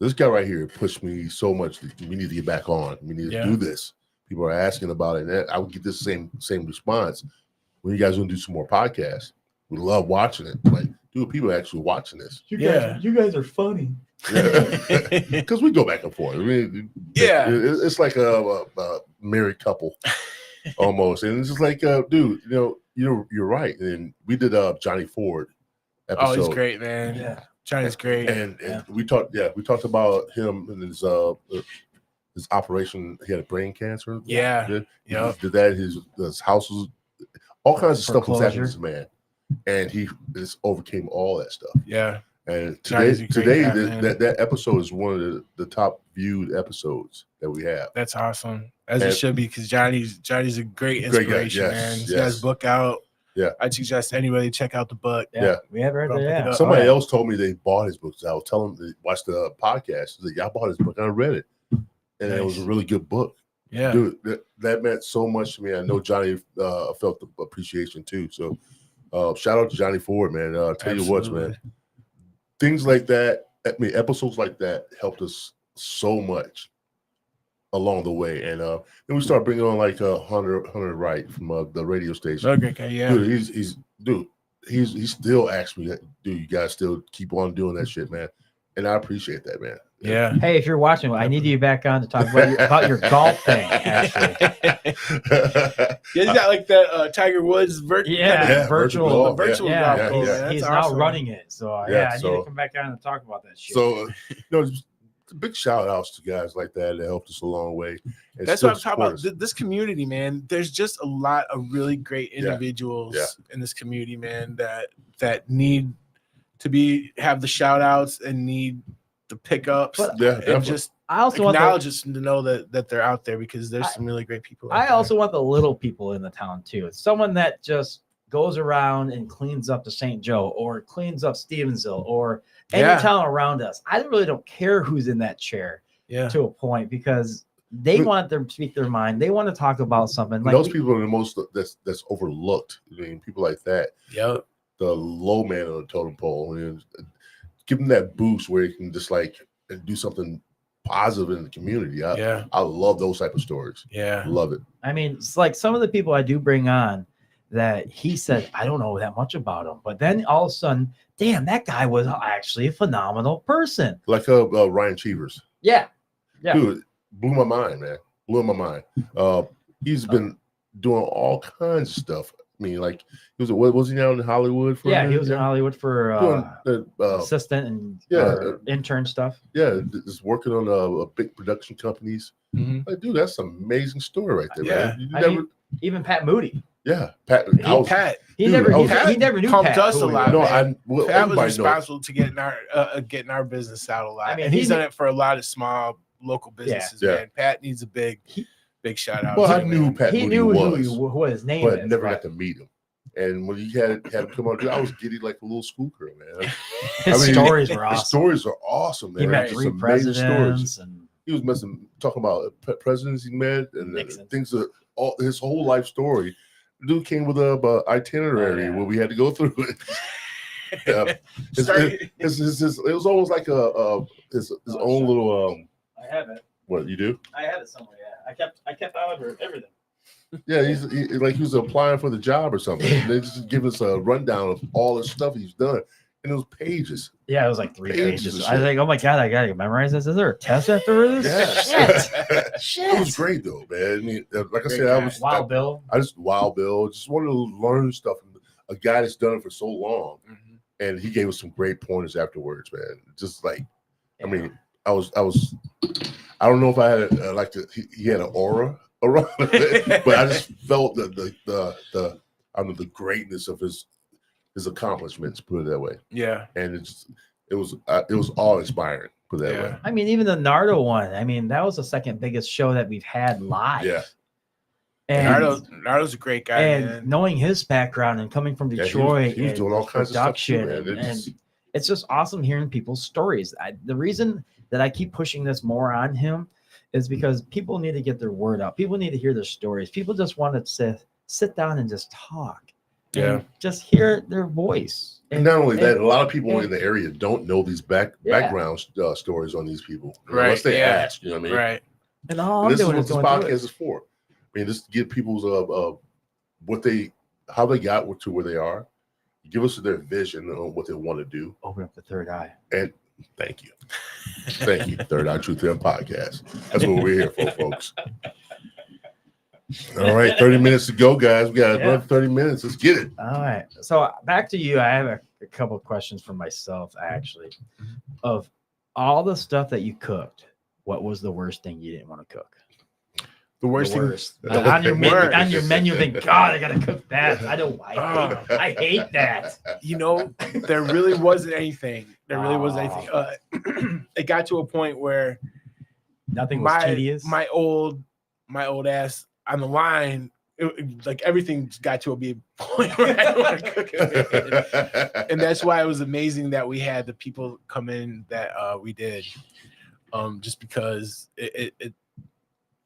This guy right here pushed me so much that we need to get back on. We need to do this. People are asking about it, and I would get this same response. When you guys want to do some more podcasts, we love watching it. Like, dude, people are actually watching this. You guys are funny. Because we go back and forth. I mean, it's like a married couple almost, and it's just like, dude, you're right. And we did Johnny Ford episode. Oh, he's great, man. Yeah, Johnny's great. And we talked about him and his operation. He had brain cancer. Yeah. Did that. His house was all kinds of stuff was happening to this man, and he just overcame all that stuff. Yeah. And today that episode is one of the top viewed episodes that we have. That's awesome, as it should be, because Johnny's a great inspiration, man. He's got his book out. Yeah, I'd suggest anybody check out the book. Yeah. We have heard that. Somebody else told me they bought his books. I was telling them to watch the podcast. Like, I bought his book. I read it, and it was a really good book. Yeah, dude, that meant so much to me. I know Johnny felt the appreciation too. So, shout out to Johnny Ford, man. I'll tell you what, man. Things like that, I mean, episodes like that helped us so much along the way. And then we started bringing on like Hunter Wright from the radio station. Okay, yeah. Dude, he still asks me, dude, you guys still keep on doing that shit, man. And I appreciate that, man. Yeah. Hey, if you're watching, I need you back on to talk about your golf thing, actually. He's got like that Tiger Woods virtual golf. He's now running it. So I need to come back on and talk about that shit. So, big shout outs to guys like that helped us a long way. That's what I'm talking about. This community, man, there's just a lot of really great individuals in this community, man, that need to have the shout outs and need the pickups. And just I also acknowledge us to know that they're out there, because there's some really great people. I also want the little people in the town too. It's someone that just goes around and cleans up the St. Joe or cleans up Stevensville or any town around us. I really don't care who's in that chair to a point, because they want them to speak their mind. They want to talk about something. Like those people are the most that's overlooked. I mean, people like that. Yep. The low man on the totem pole. And give them that boost where you can just like do something positive in the community. I love those type of stories. Yeah. Love it. I mean, it's like some of the people I do bring on that he said, I don't know that much about him. But then all of a sudden, damn, that guy was actually a phenomenal person. Like Ryan Cheevers. Yeah. Dude, blew my mind, man. Blew my mind. He's been doing all kinds of stuff. I mean, like, was he now in Hollywood? He was in Hollywood for assistant and intern stuff. Yeah, just working on a big production companies. Mm-hmm. Like, dude, that's an amazing story right there, man. Even Pat Moody. Yeah, Pat. He never knew pumped Pat us a lot. No, Pat was responsible to getting our business out a lot. I mean, and he's done it for a lot of small local businesses. Yeah. Man, Pat needs a big shout out. Well, I knew who Pat Moody was. Who his name but is, never got to meet him. And when he had him come on, I was giddy like a little schoolgirl, man. His stories were awesome. His stories are awesome, man. He met 3 presidents, and he was talking about presidents he met and things that his whole life story. The dude came with a itinerary where we had to go through it. It was almost like his own little. I have it. What you do? I have it somewhere. Yeah, I kept out of everything. Yeah, he was applying for the job or something. They just give us a rundown of all the stuff he's done, and it was pages. Yeah, it was like 3 pages. I was like, oh my god, I gotta memorize this. Is there a test after this? Yeah. Shit. It was great though, man. I mean, like I said, Wild Bill. I just wanted to learn stuff. a guy that's done it for so long, Mm-hmm. and he gave us some great pointers afterwards, man. Just like, Yeah. I mean, I don't know if I had he had an aura around it, but I just felt the I don't know, the greatness of his accomplishments, put it that way. Yeah. And it was all inspiring, put it that way. I mean, even the Nardo one. I mean, that was the second biggest show that we've had live. Yeah. And Nardo's a great guy, and man. knowing his background and coming from Detroit, he was doing all kinds of stuff too, man. and it's just awesome hearing people's stories. The reason that I keep pushing this more on him is because people need to get their word out. People need to hear their stories. People just want to sit down and just talk. Yeah. And just hear their voice. And not only that, a lot of people in the area don't know these background stories on these people, unless they ask. You know what I mean? Right. And all I'm this is doing what is this going podcast through is for. I mean, just to get people's how they got to where they are. Give us their vision on what they want to do. Open up the third eye. And thank you. Third Eye Truth and Podcast. That's what we're here for, folks. All right, 30 minutes to go, guys. We got another 30 minutes. Let's get it. All right. So back to you. I have a couple of questions for myself, actually. Of all the stuff that you cooked, what was the worst thing you didn't want to cook? The worst thing on your menu, think, God, I gotta cook that. I hate that. You know, there really wasn't anything. It got to a point where nothing was tedious. My old ass on the line, like everything got to a point where I don't want to cook it. And that's why it was amazing that we had the people come in that we did. Just because it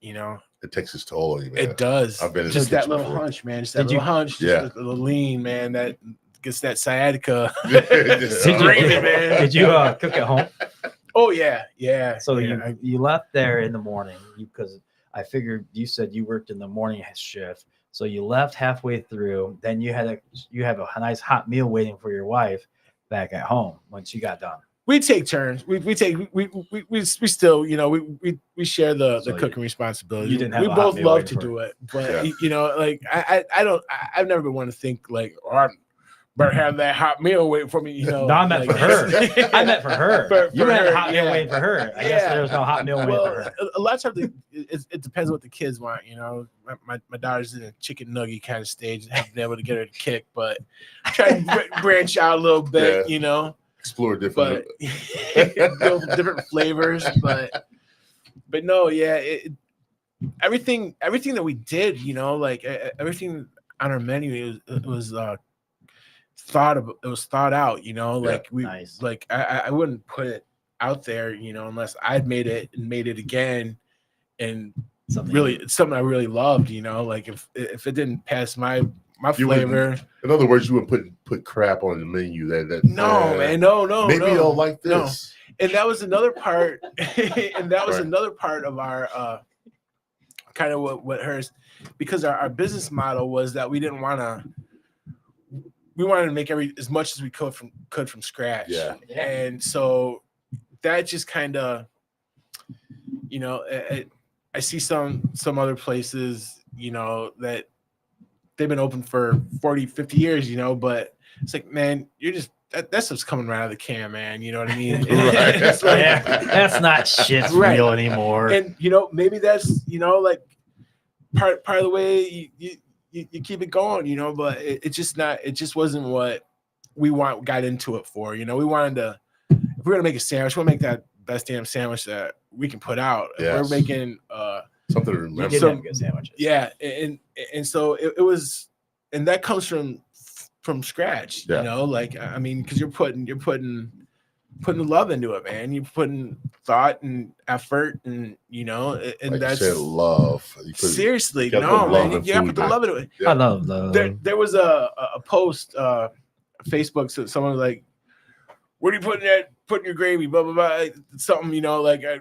you know, it takes its toll on you, man. It does. I've been just that little before. hunch, man. Just that little hunch. Just a little lean, man. That gets that sciatica. Did you cook at home? Oh yeah. So you left there in the morning because I figured you said you worked in the morning shift. So you left halfway through. Then you have a nice hot meal waiting for your wife back at home once you got done. We take turns. We still, you know, we share the cooking responsibility. We both love to do it, but you know, like I've never been one to think like, oh, I better have that hot meal waiting for me. You know, no, I meant for her. I meant for her. You had a hot meal waiting for her. I guess there was no hot meal waiting for her. A lot of times it depends what the kids want. You know, my daughter's in a chicken nugget kind of stage. I haven't been able to get her to kick, but try to branch out a little bit. You know. Explore different flavors, but no, everything that we did, you know, like everything on our menu, it was thought out, you know, like like I wouldn't put it out there, you know, unless I'd made it again, and something I really loved, you know, like if it didn't pass my flavor. In other words, you wouldn't put crap on the menu. Man, no. Maybe you'll like this. No. And that was another part. Another part of our kind of what hers, because our business model was that we wanted to make as much as we could from scratch. Yeah. And so that just kind of, you know, I see some other places, you know, that they've been open for 40, 50 years, you know, but it's like, man, you're just that stuff's coming right out of the can, man. You know what I mean? Right. It's like, that's not shit real anymore. And you know, maybe that's, you know, like part of the way you keep it going, you know, but it just wasn't what we got into it for. You know, we wanted to, if we're gonna make a sandwich, we'll make that best damn sandwich that we can put out. Yes. We're making something to remember. Some good sandwiches. Yeah, and so it was, and that comes from scratch. Yeah. You know, like I mean, because you're putting the love into it, man. You're putting thought and effort, and you know, and like that's you said, love. seriously, no, man. You have to put the love into it. Yeah. I love love. There was a post, Facebook, so someone was like, "Where are you putting your gravy?" Blah blah blah. Something, you know, like I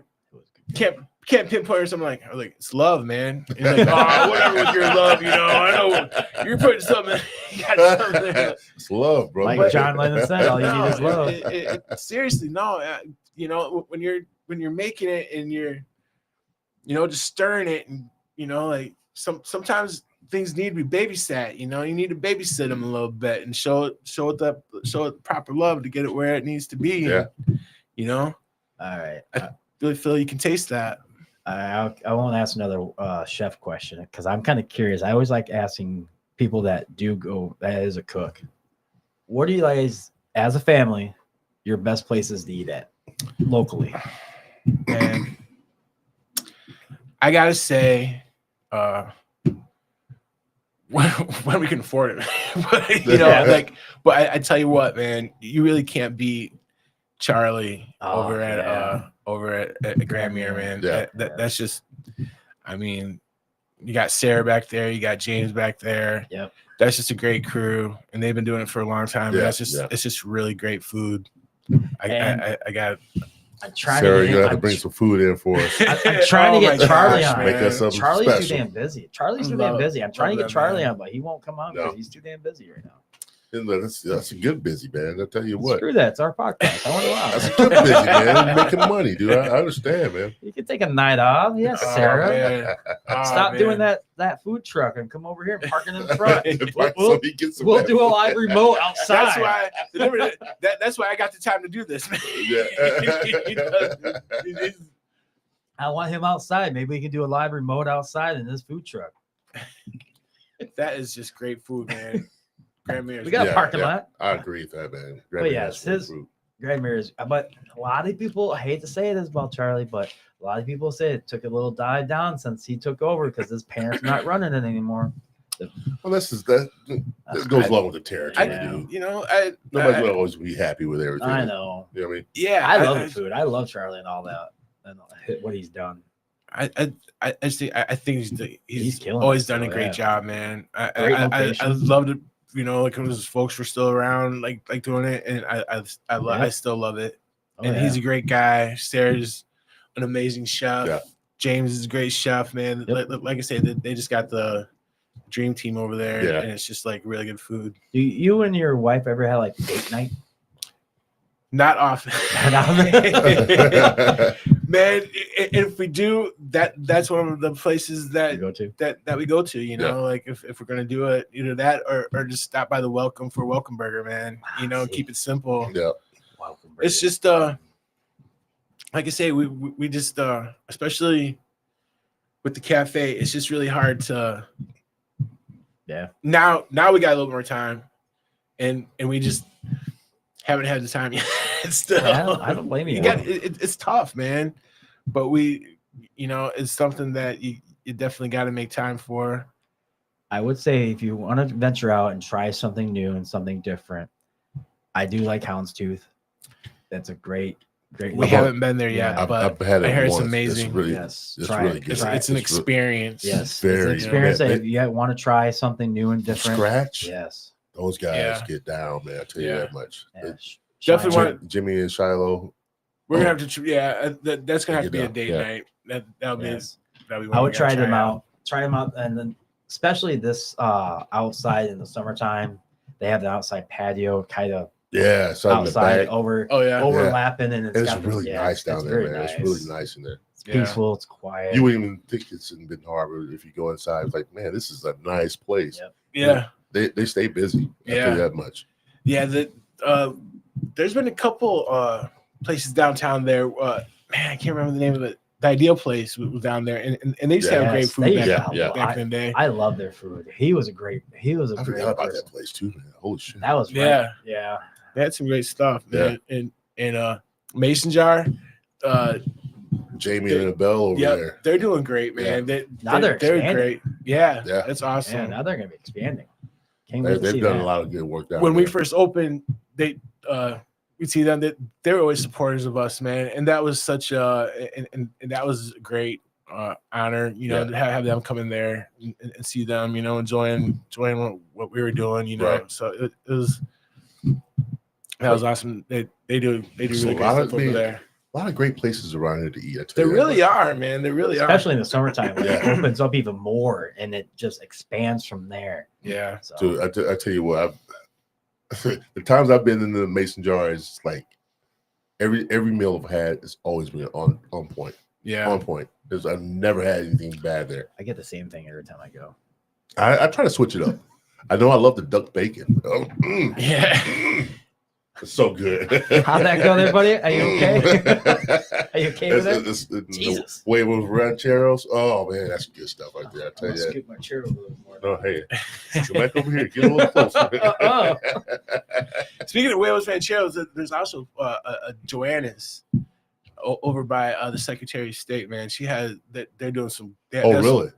can't pinpoint or something. I was like, it's love, man. He's like, oh, whatever with your love, you know. I know you're putting something. You got something there. It's love, bro. Like John Lennon said, all you need is love. Seriously, no. You know, when you're making it and you're, you know, just stirring it, and you know, like sometimes things need to be babysat. You know, you need to babysit them a little bit and show it proper love to get it where it needs to be. Yeah. You know. All right. I really feel you can taste that. I won't ask another chef question because I'm kind of curious. I always like asking people that is a cook. What do you guys, as a family, your best places to eat at locally? And I gotta say, when we can afford it, but you know, but I tell you what, man, you really can't beat Charlie over at Grandmere, man. Yeah. That's just, I mean, you got Sarah back there, you got James back there. Yep. That's just a great crew, and they've been doing it for a long time. Yeah, It's just really great food. And I got. I'm trying Sarah, to you get, have to bring some food in for us. I'm trying to Oh get my Charlie gosh, on. Make us something Charlie's special. too damn busy. Charlie's too Love- damn busy. I'm trying to love get that, Charlie man. on, but he won't come on because No. he's too damn busy right now. That's a good busy, man. I'll tell you what. Screw that. It's our podcast. I want to That's a out. good busy, man. You're making money, dude. I understand, man. You can take a night off. Yes, Oh, Sarah. man. Oh, Stop man. doing that food truck and come over here and park it in the front. Like, we'll somebody gets some we'll bad do a food. live remote outside. That's why. Remember that's why I got the time to do this. Yeah. I want him outside. Maybe we can do a live remote outside in this food truck. That is just great food, man. Grandmare's. We got a Yeah, parking yeah. lot. I agree with that, man. But yeah, it's his Grandmare's. But a lot of people, I hate to say this about Charlie, but a lot of people say it took a little dive down since he took over because his parents are not running it anymore. Well, that goes along with the territory, dude. You know, Nobody's gonna always be happy with everything. I know. You know what I mean? Yeah, I love the food. I love Charlie and all that and what he's done. I think he's killing always it, done a so, great yeah. job, man. Great I location. loved it, you know, like when his folks were still around, like doing it, and I still love it. Oh, And yeah. he's a great guy. Sarah's an amazing chef. Yeah. James is a great chef, man. Yep. Like I said, they just got the dream team over there, Yeah. and it's just like really good food. Do you and your wife ever had like date night? Not often, man. If we do that, that's one of the places You that go to? that we go to. You know, Yeah. like if we're gonna do it, either that or just stop by the Welcome for Welcome Burger, man. You know, See. keep it simple. Yeah. Welcome It's Burger. just like I say, we just especially with the cafe, it's just really hard to. Yeah. Now we got a little more time, and we just haven't had the time yet. Still, I don't blame you. It's tough, man. But it's something that you definitely got to make time for. I would say if you want to venture out and try something new and something different, I do like Houndstooth. That's a great. We haven't been there yet, Yeah. but I've had it I heard it's once. amazing. It's really, Yes, it's try really it. good. Try It's an really- experience. Yes, it's Very, an experience. man, That if you want to try something new and different, Scratch. yes, Those guys Yeah. get down, man. I tell you Yeah. that much. yeah. Definitely Shine. want- Jimmy and Shiloh. We're gonna have to, that's gonna have to be a Yeah. date Yeah. night. That'll be. Yes. That'll be. I one would we gotta try them out, and then especially this outside in the summertime. They have the outside patio, kind of Yeah, it's on the outside back. Oh yeah. overlapping, and And it's got the- really yeah, nice down it's there, very man. nice. It's really nice in there. It's Yeah. peaceful. It's quiet. You wouldn't even think it's in Benton Harbor if you go inside. It's like, man, this is a nice place. Yep. Yeah. They stay busy. I tell Yeah. you that much. Yeah. There's been a couple places downtown there. Man, I can't remember the name of it. The Ideal Place was down there, and they used to have great Yes, food they back, used to Yeah, have- back in the day. I love their food. He was a great I great forgot about person. that place too, man. Holy shit. That was Yeah. right. Yeah. They had some great stuff, man. And Mason Jar, Jamie and Annabelle over yeah, there. they're doing great, man. Now they're expanding. great. Yeah, Yeah. that's awesome. Yeah, now they're gonna be expanding. Can't wait to see They've done that. a lot of good work down When there. we first opened, we see them that they were always supporters of us, man, and that was such and that was a great honor, Yeah. to have them come in there and see them, enjoying what we were doing, Right. So it was awesome. They do So really a great lot stuff of over me- there. A lot of great places around here to eat. I tell They you that really much. are, man. They really are. Especially in the summertime, when it Yeah. opens up even more and it just expands from there. Yeah. So Dude, I tell you what, the times I've been in the Mason Jar is like every meal I've had has always been on point. Yeah. On point. I've never had anything bad there. I get the same thing every time I go. I try to switch it up. I know I love the duck bacon. Yeah. It's so good. How'd that go there, buddy? Are you okay? Are you okay with that? Jesus. The way with rancheros. Oh man, that's good stuff right there. I tell you that. Scoop my chair a little more. No, hey, come back over here. Get a little closer. Speaking of huevos rancheros, there's also a Joanna's over by the Secretary of State. Man, she has that. They're doing some. Really?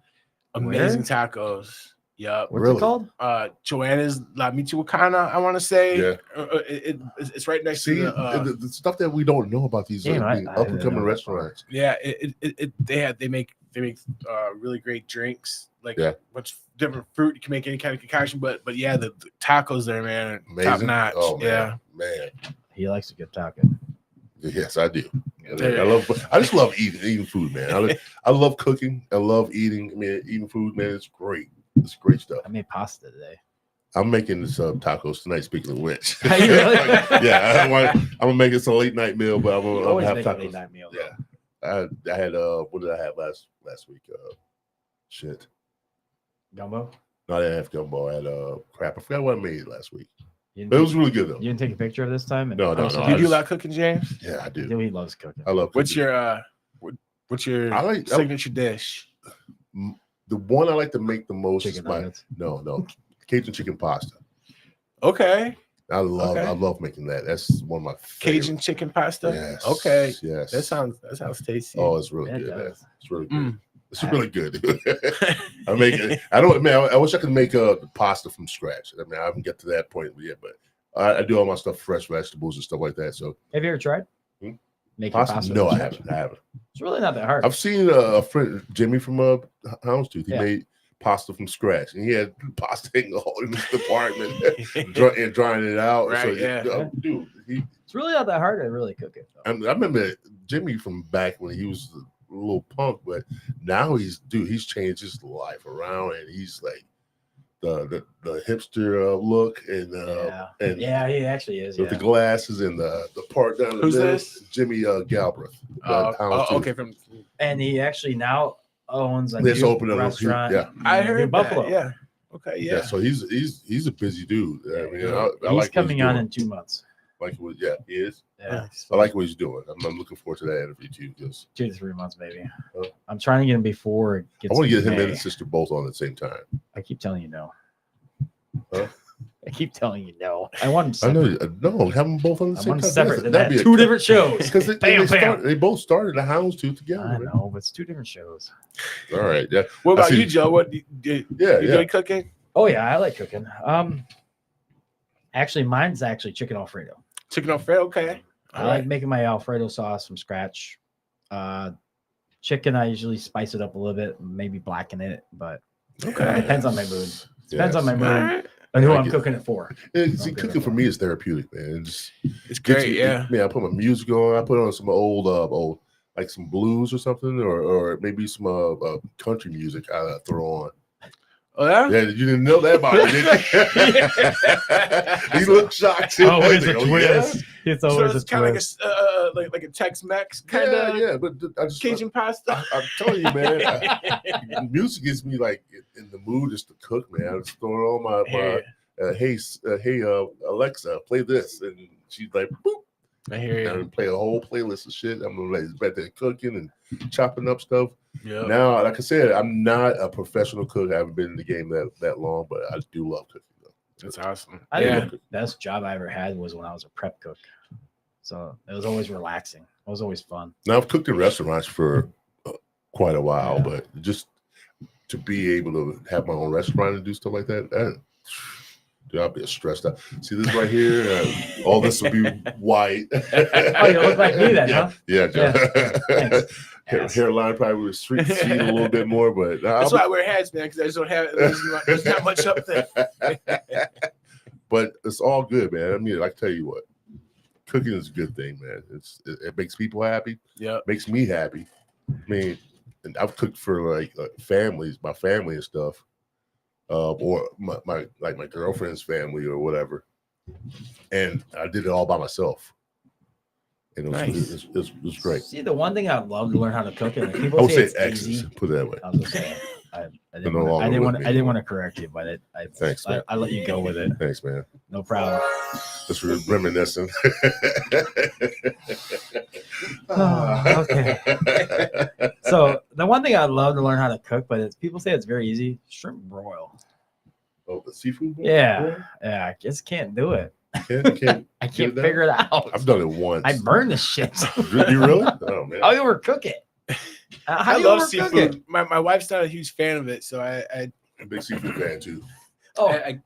Amazing tacos. Yep. What's it called? Joanna's La Michoacana, I want to say. Yeah. It's right next See, to the stuff that we don't know about these up and coming restaurants. Yeah, they make really great drinks. Like what's different fruit, you can make any kind of concoction, but yeah, the tacos there, man, amazing. Top notch. Oh man. He likes a good taco. Yes, I do. I just love eating food, man. I love cooking. I love eating. I mean, eating food, man. It's great. It's great stuff. I made pasta today. I'm making this tacos tonight. Speaking of which, Are you really? Yeah, I'm gonna make it a late night meal, but I'm gonna have tacos. Late night meal, yeah, I had what did I have last week? Shit, gumbo. No, I didn't have gumbo. I had crap. I forgot what I made last week. But it was really good though. You didn't take a picture of this time? No. Do you do a lot of cooking, James? Yeah, I do. He loves cooking. I love cooking. What's your signature dish? The one I like to make the most Chicken is my nuggets. no Cajun chicken pasta. Okay. I love making that. That's one of my favorite. Cajun chicken pasta. Yes. Okay. Yes. That sounds tasty. Oh, it's really good. Man. It's really good. Mm. It's really good. I make it. I wish I could make pasta from scratch. I mean, I haven't get to that point yet, but I do all my stuff, fresh vegetables and stuff like that. So, have you ever tried? Making pasta? No, I haven't. It's really not that hard. I've seen a friend, Jimmy from Houndstooth. He made pasta from scratch, and he had pasta in his department and drying it out. Right? So, dude, it's really not that hard to really cook it. I remember Jimmy from back when he was a little punk, but now he's changed his life around, and he's like the hipster look and he actually is with the glasses and the part down the Who's middle. this? Jimmy Galbraith. Okay. And he actually now owns a new restaurant. Yeah, I heard Buffalo. That, yeah. Okay. Yeah. So he's a busy dude. I mean, I He's like coming on in 2 months. Like what? Yeah, he is. Yeah, I like what he's doing. I'm looking forward to that interview too. Because 2 to 3 months, maybe. I'm trying to get him before it gets. I want to get him and his sister both on at the same time. I keep telling you no. Huh? I keep telling you no. I want them separate. separate. No, have them both on the same time. Separate. That'd be 2 different shows. Because they both started the Houndstooth together. I know, but it's 2 different shows. All right. Yeah. What about you, Joe? What you doing cooking? Oh yeah, I like cooking. Actually, mine's chicken Alfredo. Chicken Alfredo. Okay. I like making my Alfredo sauce from scratch. Chicken, I usually spice it up a little bit, maybe blacken it, but it depends on my mood. Depends on my mood and who I'm cooking it for. Cooking for me is therapeutic, man. It's great, yeah. I put my music on. I put on some old like some blues or something, or maybe some country music I throw on. Oh yeah? Yeah, you didn't know that about it, did you? You look shocked too. Always a twist. Yeah? It's always a kind twist. of like a Tex-Mex kind of but I just Cajun pasta. I'm telling you, man, music gets me like in the mood just to cook, man. I just throw on my hey Alexa, play this, and she's like, boop. I hear you. And play a whole playlist of shit. I'm gonna like back there cooking and chopping up stuff. Yeah. Now, like I said, I'm not a professional cook. I haven't been in the game that long, but I do love cooking though. That's awesome. The best job I ever had was when I was a prep cook. So it was always relaxing. It was always fun. Now I've cooked in restaurants for quite a while, but just to be able to have my own restaurant and do stuff like that, dude, I'll be stressed out. See this right here? All this will be white. Oh, you look like me then, huh? Yeah. Hairline probably would see a little bit more, but that's why I wear hats, man, because I just don't have. There's not much up there. But it's all good, man. I mean, I tell you what, cooking is a good thing, man. It makes people happy. Yeah, makes me happy. I mean, and I've cooked for like families, my family and stuff. Or my girlfriend's family or whatever, and I did it all by myself. And it was great. See, the one thing I'd love to learn how to cook, and people I would say it's X's, easy. put it that way. I was gonna say, I no didn't longer with me. I didn't want to correct you, but Thanks, man. I let you go with it. Thanks, man. No problem. Just reminiscing. Oh, okay. So the one thing I'd love to learn how to cook, but people say it's very easy. Shrimp broil. Oh, the seafood boil? Yeah. I just can't do it. Can't I get can't it down? figure it out. I've done it once. I burn the shit. You really? Oh man. How do you overcook it? How I do you love overcook seafood. it? My wife's not a huge fan of it, so I I'm a big seafood fan too. Oh, I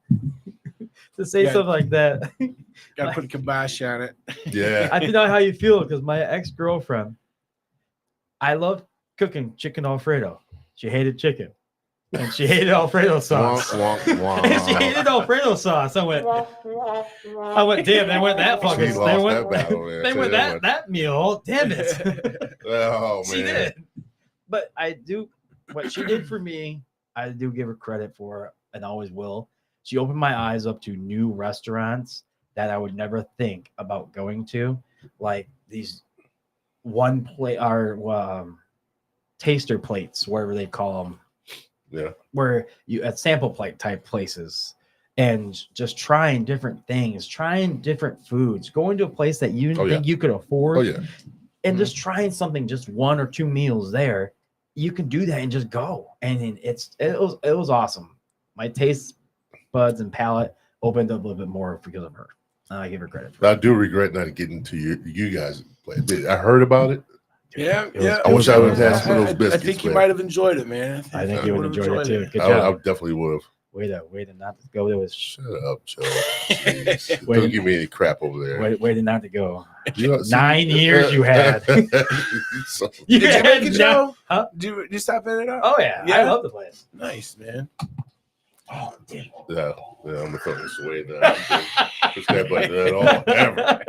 to say Yeah. something like that. gotta put a kibosh on it. Yeah. I know how you feel because my ex-girlfriend, I love cooking chicken Alfredo. She hated chicken. And she hated Alfredo sauce. Wonk, wonk, And she wonk. hated Alfredo sauce. I went, damn, they went that fucking, She they lost went, that battle, man. they Tell went you that, what. that meal. Damn it. Oh She man. did. But I do, what she did for me, I do give her credit for, and always will. She opened my eyes up to new restaurants that I would never think about going to, like these one plate or taster plates, whatever they call them. Yeah. Where you at sample plate type places, and just trying different things, trying different foods, going to a place that you didn't think you could afford, Oh yeah. and just trying something, just 1 or 2 meals there. You can do that and just go, and it was awesome. My taste buds and palate opened up a little bit more because of her. I give her credit for I it. do regret not getting to you guys. I heard about it. Yeah, It was- yeah. I wish I would have had had some of those I biscuits. think you man. might have enjoyed it, man. I think you would have enjoyed it too. Good I job. definitely would have. Way to not to go. There was Shut up, Joe. Jeez. Wait. Don't give me any crap over there. way to not to go. You know, see- 9 years you had. So- You Did you had make it, no- Joe? Huh? Did you stop in it up? Oh yeah, I Yeah? love the place. Nice, man. Oh, damn. yeah, I'm gonna throw this away now. Push that button at all. Ever.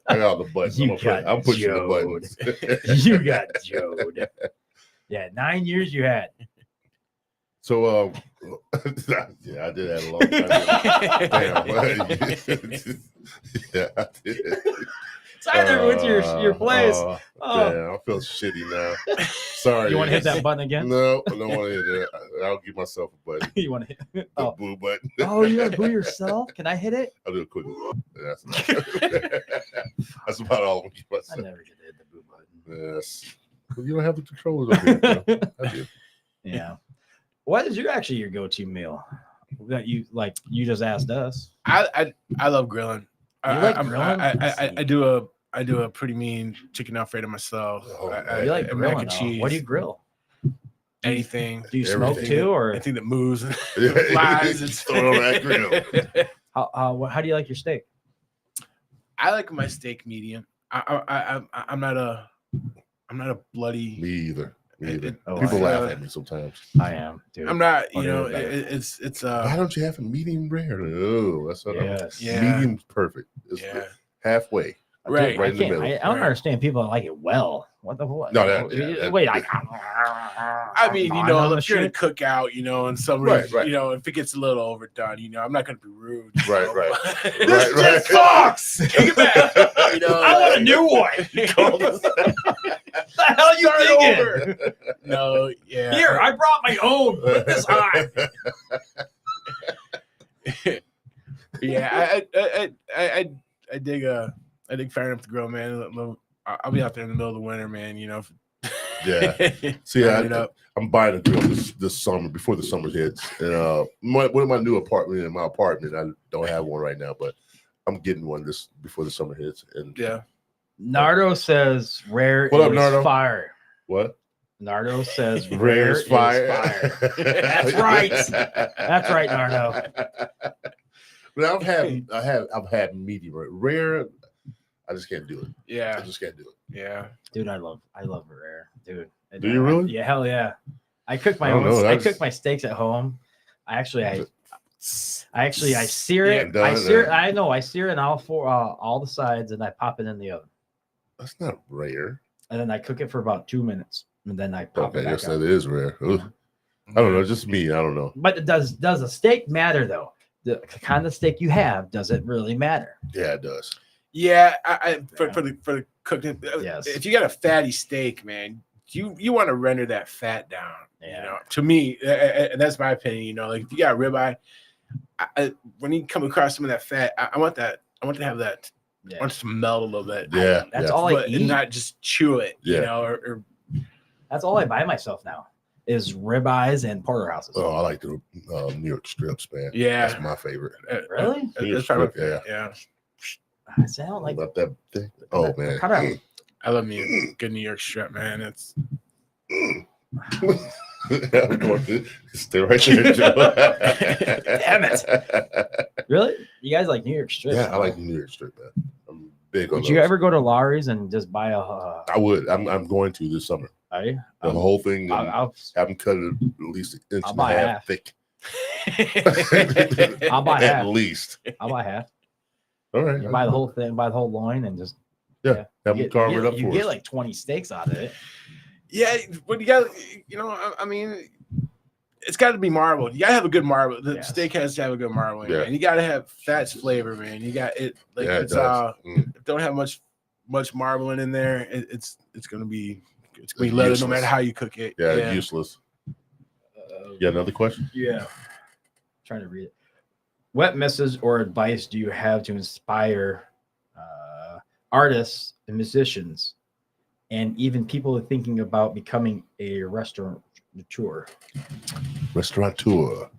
I got all the buttons. You I'm pushing got the buttons. You got Jode. Yeah, 9 years you had. So, yeah, I did that a long time ago. Damn. Yeah, I did. So I never went to your place. Oh, Oh. damn, I feel shitty now. Sorry. You want to hit that button again? No, I don't want to hit that. I'll give myself a button. You want to hit? The Oh. boo button. Oh, you gotta boo yourself? Can I hit it? I'll do a quick. That's about all I'm gonna give I myself. never did hit the boo button. Yes. Well, you don't have the controllers over here. Bro. I do. Yeah. What is your go-to meal that you like? You just asked us. I love grilling. You like grilling? I do a pretty mean chicken Alfredo myself. Oh, You like mac grilling? and Though. cheese. What do you grill? Anything. Do you smoke Everything. too, or Anything that moves, Yeah, flies. just throw it on that grill. how do you like your steak? I like my steak medium. I'm not a bloody. Me either. Me either. Oh, People I- laugh at me sometimes. I am, dude. I'm not. I'll You do know, it better. it's Why don't you have a medium rare? Oh, that's what Yes. Yeah. Medium's perfect. It's yeah. halfway. I do it Right. right I in the can't. middle. I don't understand people that like it well. What the what? No, that- wait. I mean, you know, on the if you're in a shit. cookout, you know, and somebody, Right. you know, if it gets a little overdone, you know, I'm not going to be rude. you Right, know, right. but- Right, right. sucks. Take it back. You know, I want a new one. The hell you Start thinking? over. No, yeah. Here, I brought my own. Put this on. Yeah, I dig firing up the grill, man. I'll be out there in the middle of the winter, man. You know. Yeah. See, Firing it up. I'm buying a grill this summer before the summer hits. And one of my new apartment in my apartment, I don't have one right now, but I'm getting one this before the summer hits. And Yeah. Nardo says rare What is up, Nardo? fire. what? Nardo says Rare rare is is fire. fire. That's right. That's right, Nardo. But I've had medium rare. I just can't do it. I Yeah. just can't do it. Yeah. Dude, I love rare, dude. Do you really? Yeah, hell yeah. I cook my I don't own. know, I that's- cook my steaks at home. I sear Yeah, it. done I it, sear. man. I know. I sear it in all the sides, and I pop it in the oven, That's not rare. and then I cook it for about 2 minutes, and then I pop Okay, it back yes, out. that is rare. Ugh. I don't know, just me. I don't know. But does a steak matter though? The kind of steak you have, does it really matter? Yeah, it does. Yeah. For the cooking. Yes. If you got a fatty steak, man, you want to render that fat down. Yeah. You know, to me, and that's my opinion. You know, like if you got ribeye, when you come across some of that fat, I want that. I want to have that. Yeah. I want it to melt a little bit. Yeah, That's yeah. all I But eat. not just chew it. Yeah. You know, or That's all I buy myself now is ribeyes and porterhouses. Oh, I like the New York strips, man. Yeah. That's my favorite. Really? That's probably Yeah. yeah. I sound like About that thing. Oh man. kind of. I love me a good New York strip, man. It's Stay right there, Joe. Damn it. Really? You guys like New York strip? Yeah, I like the New York strip, man. I'm big on Would you those. ever go to Lowry's and just buy a? I would. I'm going to this summer. Are you? The whole thing. And I'll have them cut it at least an inch I'll and buy a half half. thick. I'll buy at half. least. I'll buy half. All right. You buy the whole thing, buy the whole loin, and just Yeah. yeah. Have them carve it up you for get us. like 20 steaks out of it. yeah, but you got I mean, it's got to be marbled. You got to have a good marble. The Yes. steak has to have a good marbling, Yeah. man. You got to have fat's flavor, man. You got it like Yeah, it it's does. don't have much marbling in there. It's gonna be leather no matter how you cook it. Yeah, useless. Yeah, another question? Yeah. Trying to read it. What message or advice do you have to inspire artists and musicians and even people thinking about becoming a restaurateur? Restaurateur.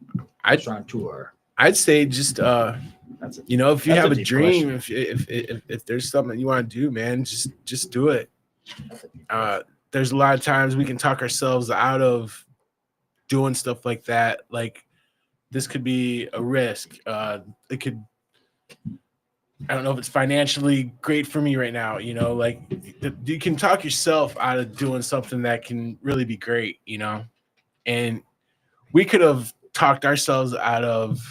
Restaurateur. I'd say just That's it. you know, if you That's have a a deep dream, if there's something you want to do, man, just do it. That's a deep question. There's a lot of times we can talk ourselves out of doing stuff like that. Like this could be a risk. It could, I don't know if it's financially great for me right now. You know, like you can talk yourself out of doing something that can really be great, you know, and we could have talked ourselves out of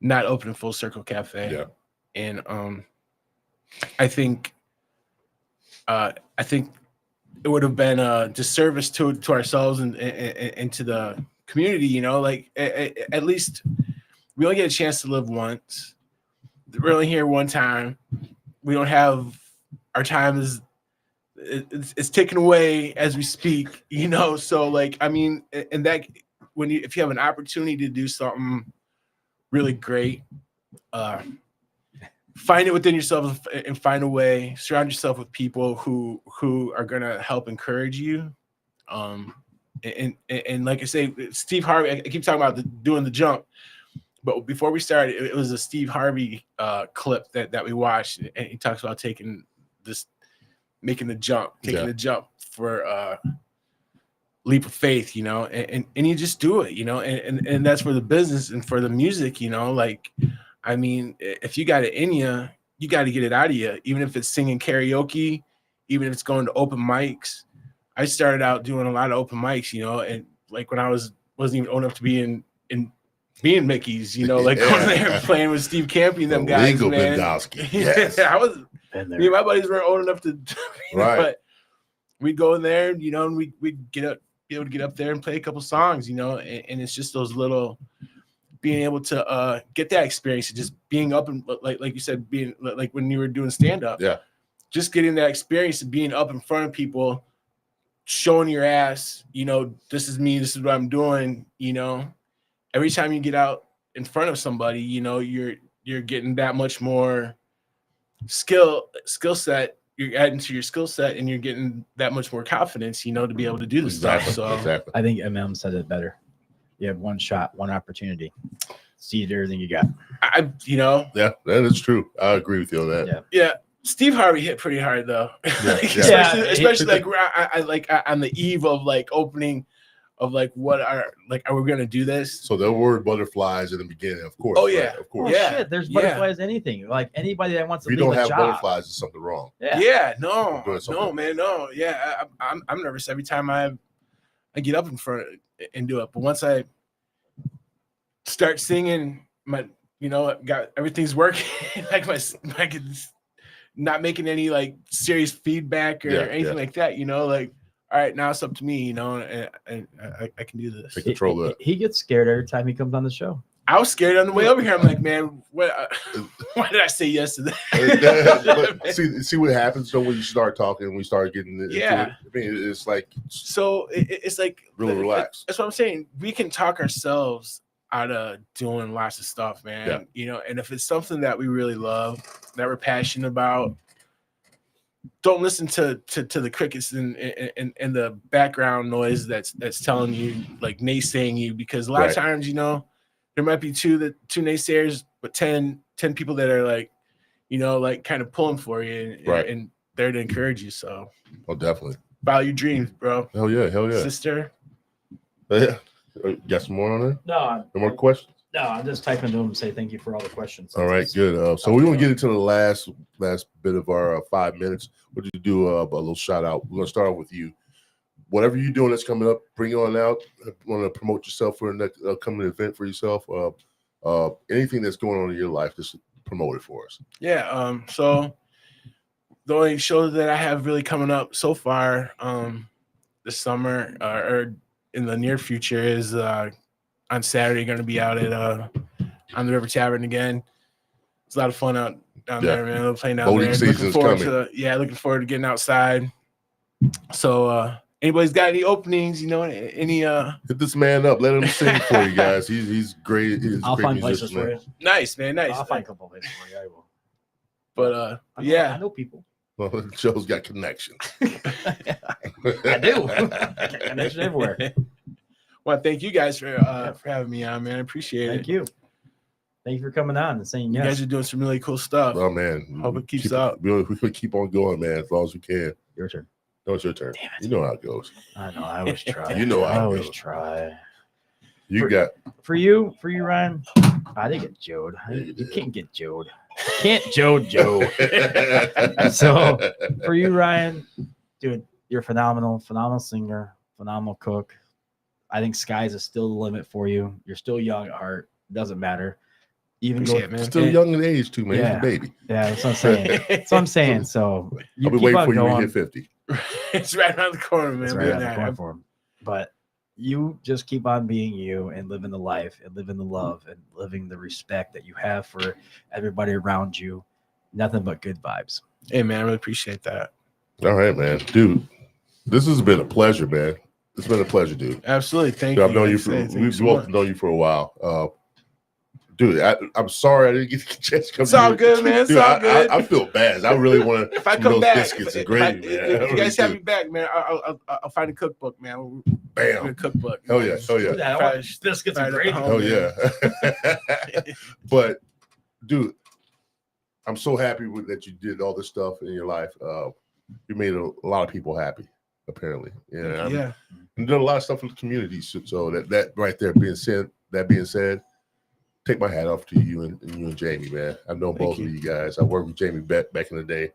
not opening Full Circle Cafe. Yeah. And I think it would have been a disservice to ourselves and to the community, you know, like at least we only get a chance to live once. We're only here one time. We don't have our time it's taken away as we speak, you know? So like, I mean, and that if you have an opportunity to do something really great, find it within yourself and find a way, surround yourself with people who are going to help encourage you. And like I say, Steve Harvey, I keep talking about doing the jump, but before we started, it was a Steve Harvey clip that we watched, and he talks about making the jump for leap of faith, you know, and you just do it, you know, and that's for the business and for the music, you know, like, I mean, if you got it in you, you got to get it out of you, even if it's singing karaoke, even if it's going to open mics. I started out doing a lot of open mics, you know, and like when I wasn't even old enough to be in being Mickey's, you know, like going there and playing with Steve Campy and them guys, Legal man. Bendoski. Yes. I was. Been there. Me and my buddies weren't old enough to, Right. But we'd go in there, you know, and we'd be able to get up there and play a couple songs, you know, and it's just those little, being able to get that experience, and just being up and like you said, being like when you were doing stand up, Yeah. just getting that experience of being up in front of people, showing your ass, you know, this is me, this is what I'm doing, you know. Every time you get out in front of somebody, you know, you're getting that much more skill set. You're adding to your skill set, and you're getting that much more confidence, you know, to be able to do this stuff. So Exactly. I think MM said it better. You have one shot, one opportunity. See everything you got. you know, Yeah, that is true. I agree with you on that. Yeah. yeah. Steve Harvey hit pretty hard though, Yeah, Like, yeah. especially like I on the eve of like opening of like are we gonna do this? So there were butterflies in the beginning, of course. Oh, right? yeah. Of Oh, course. Yeah. shit. There's Yeah. butterflies, anything. Like anybody that wants If to you leave don't a have job. butterflies, there's something wrong. Yeah, no, Doing something. no, man, no. Yeah, I'm nervous every time I get up in front and do it. But once I start singing, got everything's working. like my it's not making any like serious feedback or anything like that. You know, like all right, now it's up to me. You know, and I can do this. Take control of that. He gets scared every time he comes on the show. I was scared on the way over here. I'm like, man, what? Why did I say yes to that? But see what happens though when you start talking and we start getting into Yeah. it. I mean, it's like So it's like really relaxed. That's what I'm saying. We can talk ourselves out of doing lots of stuff, man. Yeah. You know, and if it's something that we really love, that we're passionate about, don't listen to the crickets and the background noise that's telling you, like, naysaying you, because a lot of times, you know, there might be two naysayers, but 10 people that are like, you know, like kind of pulling for you and there to encourage you. So definitely follow your dreams, bro. Hell yeah, Sister. Yeah. Got some more on there? No more questions? No, I'm just typing to him and say thank you for all the questions. All right, good. So we want to get into the last bit of our 5 minutes. What did you do? A little shout out. We're gonna start off with you. Whatever you're doing that's coming up, bring it on out. Want to promote yourself for the next upcoming event for yourself? Anything that's going on in your life, just promote it for us. Yeah. So the only show that I have really coming up so far this summer or in the near future is on Saturday, going to be out at on the River Tavern again. It's a lot of fun out down there, man. We're playing down there. Looking forward to getting outside. So anybody's got any openings, you know, any hit this man up, let him sing for you guys. He's great. I'll find places for you. Nice, man. Nice. I'll find a couple places for you. I will. But I know people. Well, Joe's got connections. I do. Connection everywhere. Well, thank you guys for having me on, man. I appreciate it. Thank you. Thank you for coming on and saying yes. You guys are doing some really cool stuff. Oh man, hope it keeps up. We could keep on going, man, as long as we can. Your turn. No, it's your turn. Damn it. You know how it goes. I know. I always try. You know how I it always goes. try. For you, Ryan. I didn't get Jode. You can't get Jode. Can't Jode Joe. So for you, Ryan, dude, you're phenomenal singer, phenomenal cook. I think sky's is still the limit for you. You're still young at heart. It doesn't matter. Even still young in age too, man. Yeah. He's a baby. Yeah, that's what I'm saying. That's what I'm saying. So you I'll be keep waiting on for you going. when you hit 50. It's right around the corner, man. It's right around the corner for him. But you just keep on being you and living the life and living the love and living the respect that you have for everybody around you. Nothing but good vibes. Hey, man, I really appreciate that. All right, man. Dude, this has been a pleasure, man. It's been a pleasure, dude. Absolutely. Thank you. I've known you for we've both known you for a while. Dude, I'm sorry I didn't get the chance to come. It's all good, man. It's all good. I feel bad. I really want to. If I come back, biscuits and gravy, man. If you guys have me back, man, I'll find a cookbook, man. Bam. A cookbook. Hell yeah. Hell yeah. I want biscuits and gravy. Hell yeah. But, dude, I'm so happy that you did all this stuff in your life. You made a lot of people happy, apparently. Yeah. You did a lot of stuff in the community. So that right there being said, take my hat off to you and Jamie, man. I've known both of you guys. I worked with Jamie back in the day,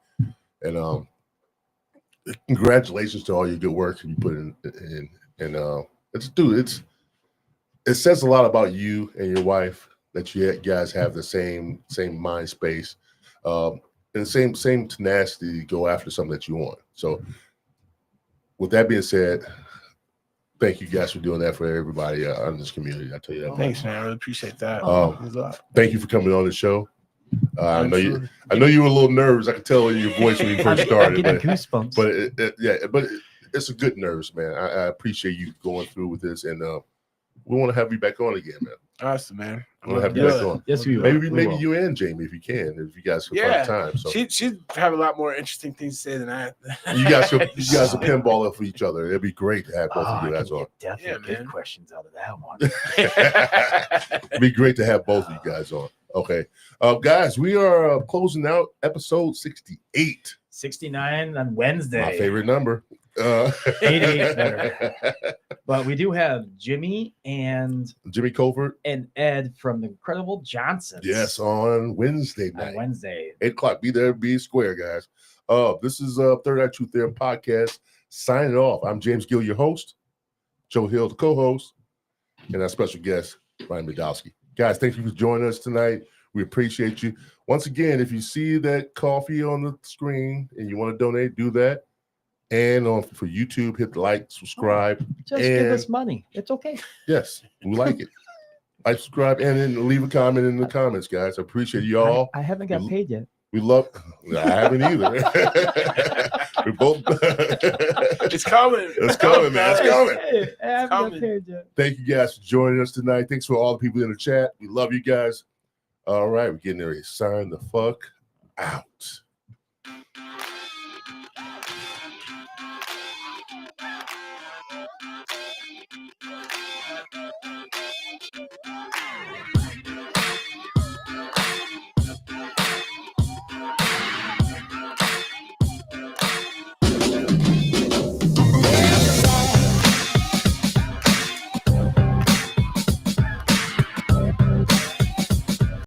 and congratulations to all your good work you put in. And it says a lot about you and your wife that you guys have the same mind space, and the same tenacity to go after something that you want. So, with that being said, thank you guys for doing that for everybody in this community. I tell you that. Thanks, man. I really appreciate that. Thank you for coming on the show. I know you were a little nervous. I could tell in your voice when you first started. Goosebumps. But it's a good nerves, man. I appreciate you going through with this, and we want to have you back on again, man. Awesome, man. I want to have you back on. Yes, we will. Maybe you and Jamie, if you can, if you guys can find time. So she'd have a lot more interesting things to say than I. you guys will pinball off each other. It'd be great to have both of you guys on. Definitely good questions out of that one. It'd be great to have both of you guys on. Okay, guys, we are closing out episode 68. 69 on Wednesday. My favorite number. 88 better. But we do have Jimmy Covert and Ed from the Incredible Johnsons. Yes, on Wednesday night. 8 o'clock. Be there, be square, guys. This is Third Eye Truth There podcast. Signing off. I'm James Gill, your host. Joe Hill, the co-host, and our special guest, Ryan Bendoski. Guys, thank you for joining us tonight. We appreciate you. Once again, if you see that coffee on the screen and you want to donate, do that. And for YouTube, hit the like, subscribe. Just give us money. It's okay. Yes, we like it. Like, subscribe, and then leave a comment in the comments, guys. I appreciate you all. I haven't got paid yet. We love. I haven't either. We both. It's coming. It's coming, man. It's coming. Hey, I haven't got paid yet. Thank you guys for joining us tonight. Thanks for all the people in the chat. We love you guys. All right, we're getting ready to sign the fuck out.